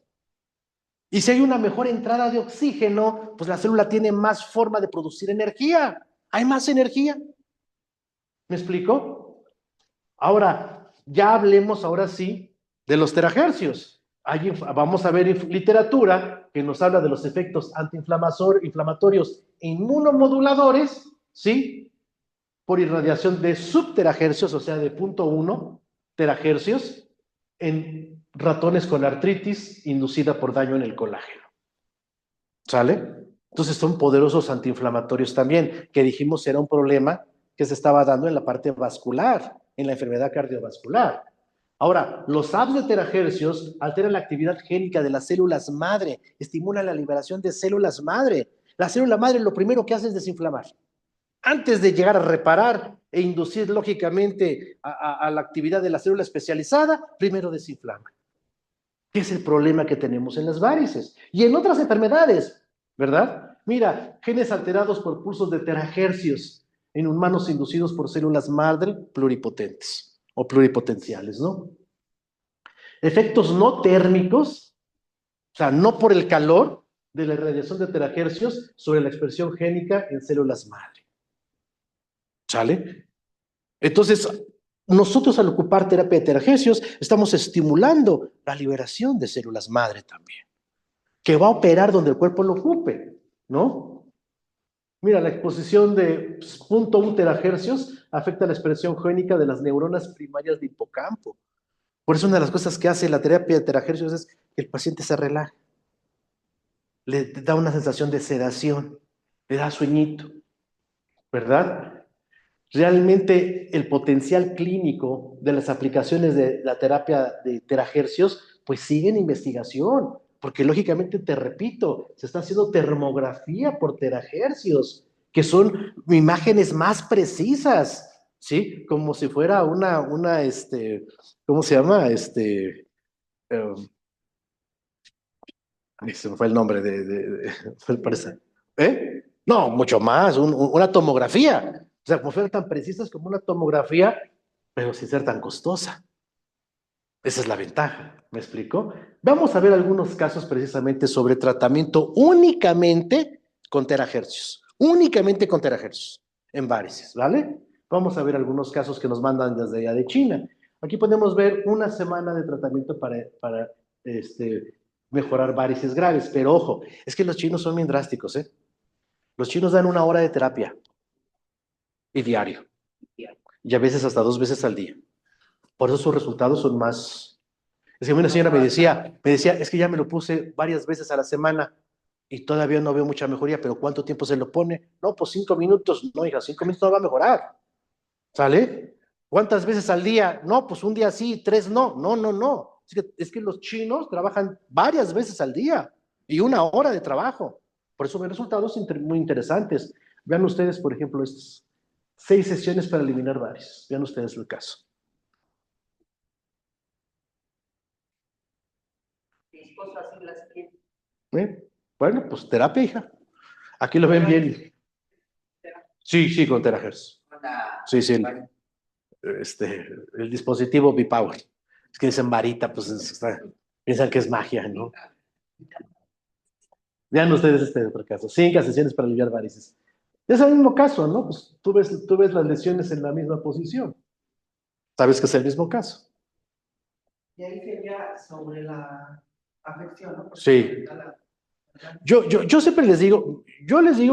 Y si hay una mejor entrada de oxígeno, pues la célula tiene más forma de producir energía. Hay más energía. ¿Me explico? Ahora, ya hablemos ahora sí de los terahercios. Vamos a ver literatura que nos habla de los efectos antiinflamatorios e inmunomoduladores, ¿sí? Por irradiación de subterahercios, o sea, de 0.1 terahercios, en ratones con artritis inducida por daño en el colágeno. ¿Sale? Entonces son poderosos antiinflamatorios también, que dijimos era un problema que se estaba dando en la parte vascular, en la enfermedad cardiovascular. Ahora, los HAPs de terahercios alteran la actividad génica de las células madre, estimulan la liberación de células madre. La célula madre lo primero que hace es desinflamar. Antes de llegar a reparar e inducir lógicamente a la actividad de la célula especializada, primero desinflama. ¿Qué es el problema que tenemos en las varices? Y en otras enfermedades, ¿verdad? Mira, genes alterados por pulsos de terahercios en humanos inducidos por células madre pluripotentes o pluripotenciales, ¿no? Efectos no térmicos, o sea, no por el calor de la irradiación de terahercios sobre la expresión génica en células madre. ¿Sale? Entonces, nosotros al ocupar terapia de terahercios estamos estimulando la liberación de células madre también, que va a operar donde el cuerpo lo ocupe, ¿no? Mira, la exposición de 0.1 terahercios afecta la expresión génica de las neuronas primarias de hipocampo. Por eso una de las cosas que hace la terapia de terahercios es que el paciente se relaja, le da una sensación de sedación, le da sueñito, ¿verdad? Realmente el potencial clínico de las aplicaciones de la terapia de terahercios, pues sigue en investigación, porque lógicamente, te repito, se está haciendo termografía por terahercios, que son imágenes más precisas, ¿sí? Como si fuera ¿cómo se llama? Ay, se me fue el nombre fue el parece. ¿Eh? No, mucho más, una tomografía. O sea, como fueran tan precisas como una tomografía, pero sin ser tan costosa. Esa es la ventaja, ¿me explico? Vamos a ver algunos casos precisamente sobre tratamiento únicamente con terahercios en varices, ¿vale? Vamos a ver algunos casos que nos mandan desde allá de China. Aquí podemos ver una semana de tratamiento para mejorar varices graves, pero ojo, es que los chinos son bien drásticos, ¿eh? Los chinos dan 1 hora de terapia y diario, y a veces hasta 2 veces al día. Por eso sus resultados son más. Es que una señora me decía, es que ya me lo puse varias veces a la semana y todavía no veo mucha mejoría, pero ¿cuánto tiempo se lo pone? No, pues 5 minutos. No, hija, 5 minutos no va a mejorar. ¿Sale? ¿Cuántas veces al día? No, pues un día sí, 3 no. No, no, no. Es que los chinos trabajan varias veces al día y 1 hora de trabajo. Por eso ven resultados muy interesantes. Vean ustedes, por ejemplo, estas 6 sesiones para eliminar varices. Vean ustedes el caso. Mi esposo así las tiene. Bueno, pues terapia, hija. Aquí lo ven bien. Sí, sí, con terahertz. Sí, sí. El dispositivo B-Power. Es que dicen varita, pues piensan que es magia, ¿no? Vean ustedes este otro caso. 5 sesiones para aliviar varices. Es el mismo caso, ¿no? Pues tú ves las lesiones en la misma posición. Sabes que es el mismo caso. Y ahí sería sobre la afección, ¿no? Porque Sí. Yo siempre les digo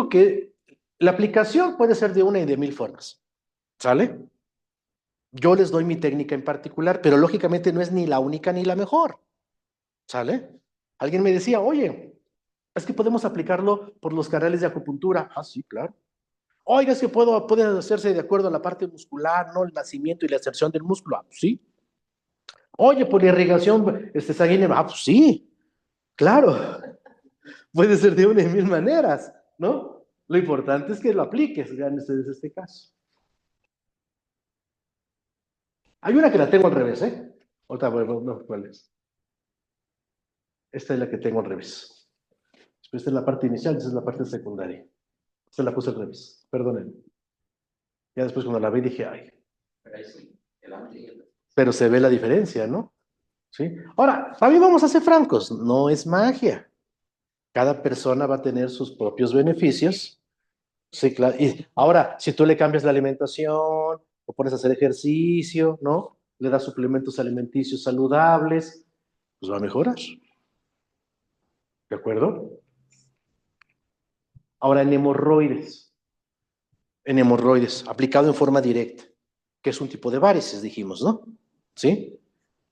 que la aplicación puede ser de una y de 1000 formas. ¿Sale? Yo les doy mi técnica en particular, pero lógicamente no es ni la única ni la mejor. ¿Sale? Alguien me decía, oye, es que podemos aplicarlo por los canales de acupuntura. Ah, sí, claro. Oiga, es que puede hacerse de acuerdo a la parte muscular, ¿no? El nacimiento y la exerción del músculo. Ah, pues sí. Oye, por la irrigación sanguínea. Ah, pues sí, claro. Puede ser de una y 1000 maneras, ¿no? Lo importante es que lo apliques, vean ustedes este caso. Hay una que la tengo al revés, ¿eh? Otra, no, ¿cuál es? Esta es la que tengo al revés. Esta es la parte inicial, esta es la parte secundaria. Se la puse al revés, perdonen. Ya después cuando la vi dije, ay. Pero se ve la diferencia, ¿no? ¿Sí? Ahora, también vamos a ser francos, no es magia. Cada persona va a tener sus propios beneficios. Sí, claro. Y ahora, si tú le cambias la alimentación, o pones a hacer ejercicio, ¿no? Le das suplementos alimenticios saludables, pues va a mejorar. ¿De acuerdo? Ahora, en hemorroides, aplicado en forma directa, que es un tipo de varices, dijimos, ¿no? ¿Sí?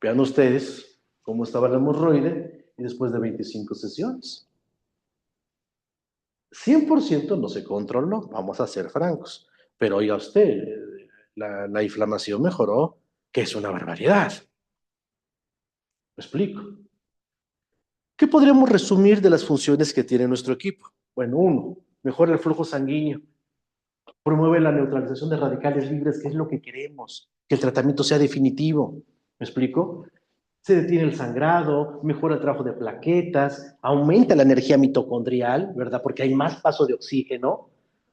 Vean ustedes cómo estaba el hemorroide y después de 25 sesiones. 100% no se controló, vamos a ser francos. Pero oiga usted, la inflamación mejoró, que es una barbaridad. ¿Me explico? ¿Qué podríamos resumir de las funciones que tiene nuestro equipo? Bueno, uno, mejora el flujo sanguíneo, promueve la neutralización de radicales libres, que es lo que queremos, que el tratamiento sea definitivo. ¿Me explico? Se detiene el sangrado, mejora el trabajo de plaquetas, aumenta la energía mitocondrial, ¿verdad? Porque hay más paso de oxígeno,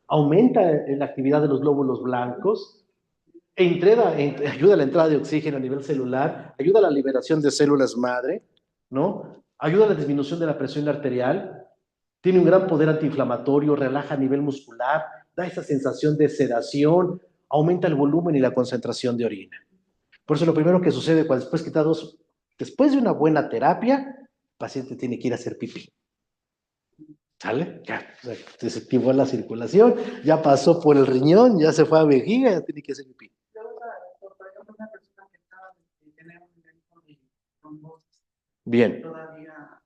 aumenta la actividad de los glóbulos blancos, ayuda a la entrada de oxígeno a nivel celular, ayuda a la liberación de células madre, ¿no? Ayuda a la disminución de la presión arterial, tiene un gran poder antiinflamatorio, relaja a nivel muscular, da esa sensación de sedación, aumenta el volumen y la concentración de orina. Por eso lo primero que sucede cuando después de una buena terapia, el paciente tiene que ir a hacer pipí. ¿Sale? Ya desactivó la circulación, ya pasó por el riñón, ya se fue a vejiga, ya tiene que hacer pipí. por ejemplo, una persona que acaba de tener un evento de trombosis, Bien. todavía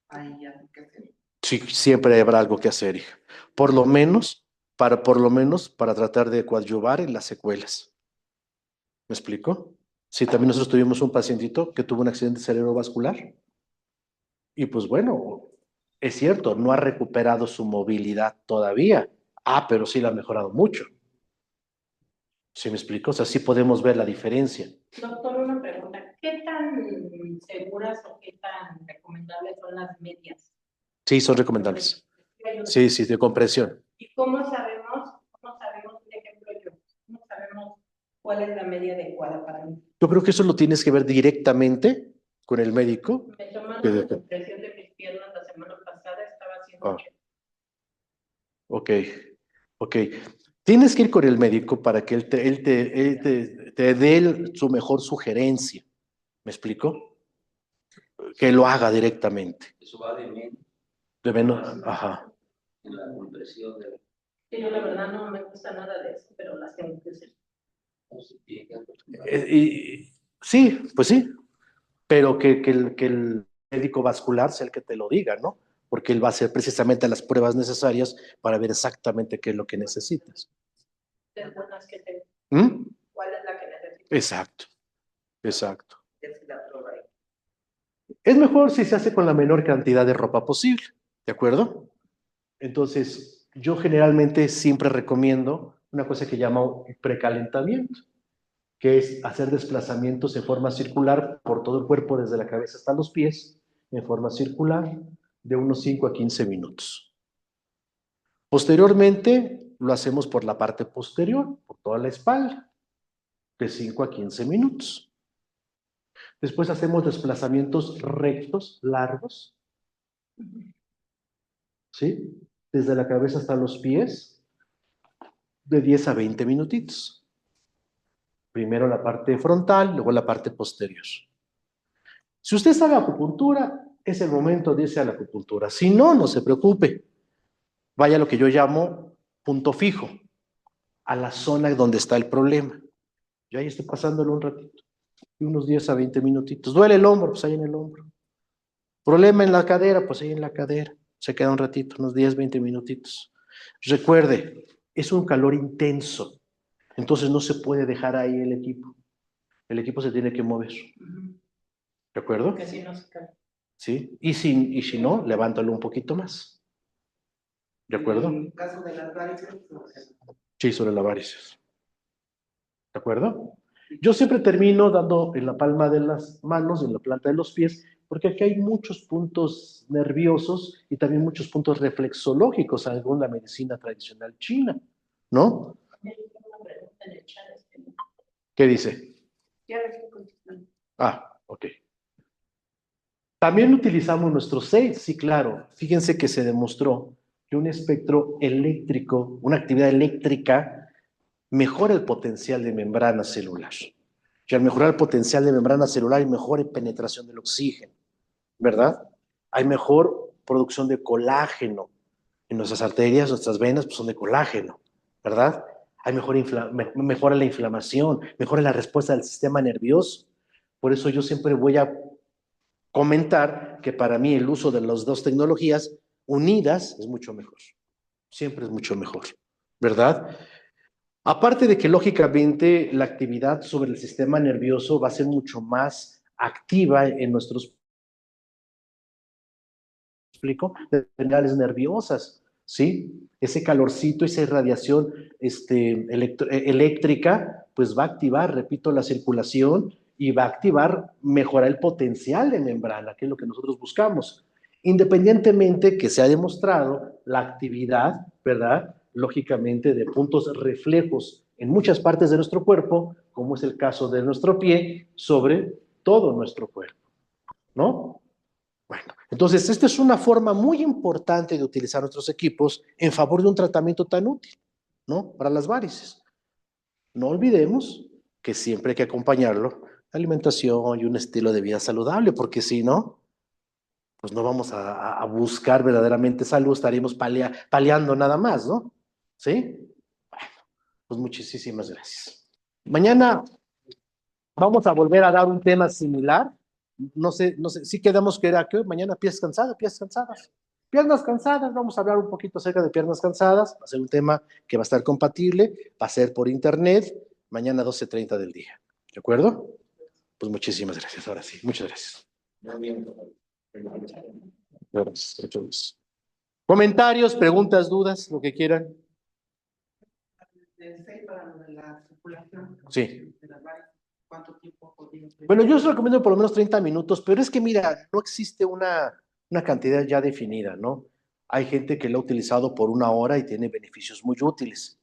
hay algo que hacer. Sí, siempre habrá algo que hacer, hija. Por lo menos para tratar de coadyuvar en las secuelas. ¿Me explico? Sí, también nosotros tuvimos un pacientito que tuvo un accidente cerebrovascular y pues bueno, es cierto, no ha recuperado su movilidad todavía. Ah, pero sí la ha mejorado mucho. ¿Sí me explico? O sea, sí podemos ver la diferencia. Doctor, una pregunta. ¿Qué tan seguras o qué tan recomendables son las medias? Sí, son recomendables. Sí, sí, de compresión. ¿Y cómo sabemos, un ejemplo yo, cómo sabemos cuál es la media adecuada para mí? Yo creo que eso lo tienes que ver directamente con el médico. Me tomaron Que la de- compresión de mis piernas la semana pasada, estaba haciendo Ah, ok, ok. Tienes que ir con el médico para que te dé su mejor sugerencia. ¿Me explico? Que lo haga directamente. Eso va de menos De menos, ajá. en la compresión de Sí, yo la verdad no me gusta nada de eso, pero las tengo que hacer. los pies. Sí, pues sí, pero que el médico vascular sea el que te lo diga, ¿no? Porque él va a hacer precisamente las pruebas necesarias para ver exactamente qué es lo que necesitas. De las que tengo. ¿Mm? ¿Cuál es la que necesito? Exacto, exacto. Es la prueba ahí. Es mejor si se hace con la menor cantidad de ropa posible, ¿de acuerdo? Entonces, yo generalmente siempre recomiendo una cosa que llamo precalentamiento, que es hacer desplazamientos en forma circular por todo el cuerpo, desde la cabeza hasta los pies, en forma circular, de unos 5 a 15 minutos. Posteriormente, lo hacemos por la parte posterior, por toda la espalda, de 5 a 15 minutos. Después hacemos desplazamientos rectos, largos, ¿sí? Desde la cabeza hasta los pies, de 10 a 20 minutitos. Primero la parte frontal, luego la parte posterior. Si usted sabe acupuntura, es el momento de irse a la acupuntura. Si no, no se preocupe. Vaya a lo que yo llamo punto fijo, a la zona donde está el problema. Yo ahí estoy pasándolo un ratito, unos 10 a 20 minutitos. ¿Duele el hombro? Pues ahí en el hombro. ¿Problema en la cadera? Pues ahí en la cadera. Se queda un ratito, unos 10, 20 minutitos. Recuerde, es un calor intenso, entonces no se puede dejar ahí el equipo. El equipo se tiene que mover. ¿De acuerdo? Porque si no se cae. ¿Sí? Y si no, levántalo un poquito más. ¿De acuerdo? En el caso de las varices, Sí, sobre la varices. ¿De acuerdo? Yo siempre termino dando en la palma de las manos, en la planta de los pies, porque aquí hay muchos puntos nerviosos y también muchos puntos reflexológicos, según la medicina tradicional china, ¿no? Yo tengo una pregunta en el chat. ¿Qué dice? Ya le estoy contestando. Ah, ok. También utilizamos nuestros seis, sí, claro. Fíjense que se demostró que un espectro eléctrico, una actividad eléctrica, mejora el potencial de membrana celular. Y al mejorar el potencial de membrana celular hay mejor penetración del oxígeno, ¿verdad? Hay mejor producción de colágeno. En nuestras arterias, nuestras venas pues, son de colágeno, ¿verdad? Hay mejora la inflamación, mejora la respuesta del sistema nervioso. Por eso yo siempre voy a comentar que para mí el uso de las dos tecnologías unidas es mucho mejor. Siempre es mucho mejor, ¿verdad? Aparte de que lógicamente la actividad sobre el sistema nervioso va a ser mucho más activa en nuestros, explico, terminales nerviosas, ¿sí? Ese calorcito, esa irradiación eléctrica, pues va a activar, repito, la circulación y va a activar, mejorar el potencial de membrana, que es lo que nosotros buscamos. Independientemente que se ha demostrado la actividad, ¿verdad? Lógicamente de puntos reflejos en muchas partes de nuestro cuerpo, como es el caso de nuestro pie, sobre todo nuestro cuerpo, ¿no? Bueno, entonces esta es una forma muy importante de utilizar nuestros equipos en favor de un tratamiento tan útil, ¿no? Para las varices. No olvidemos que siempre hay que acompañarlo alimentación y un estilo de vida saludable, porque si no, pues no vamos a buscar verdaderamente salud, estaríamos paliando nada más, ¿no? ¿Sí? Bueno, pues muchísimas gracias. Mañana vamos a volver a dar un tema similar. No sé, sí quedamos que era que mañana piezas cansadas, piezas cansadas. Piernas cansadas, vamos a hablar un poquito acerca de piernas cansadas. Va a ser un tema que va a estar compatible, va a ser por internet, mañana 12:30 del día. ¿De acuerdo? Pues muchísimas gracias. Ahora sí, muchas gracias. Gracias. Comentarios, preguntas, dudas, lo que quieran. de 6 para lo de la circulación. Sí. De las varices, ¿cuánto tiempo podría ser? Bueno, yo os recomiendo por lo menos 30 minutos, pero es que mira, no existe una cantidad ya definida, ¿no? Hay gente que lo ha utilizado por 1 hora y tiene beneficios muy útiles.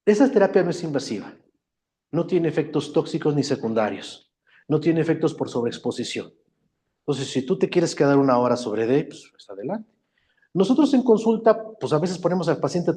Esa terapia no es invasiva, no tiene efectos tóxicos ni secundarios, no tiene efectos por sobreexposición. Entonces, si tú te quieres quedar 1 hora sobre D, pues adelante. Nosotros en consulta, pues a veces ponemos al paciente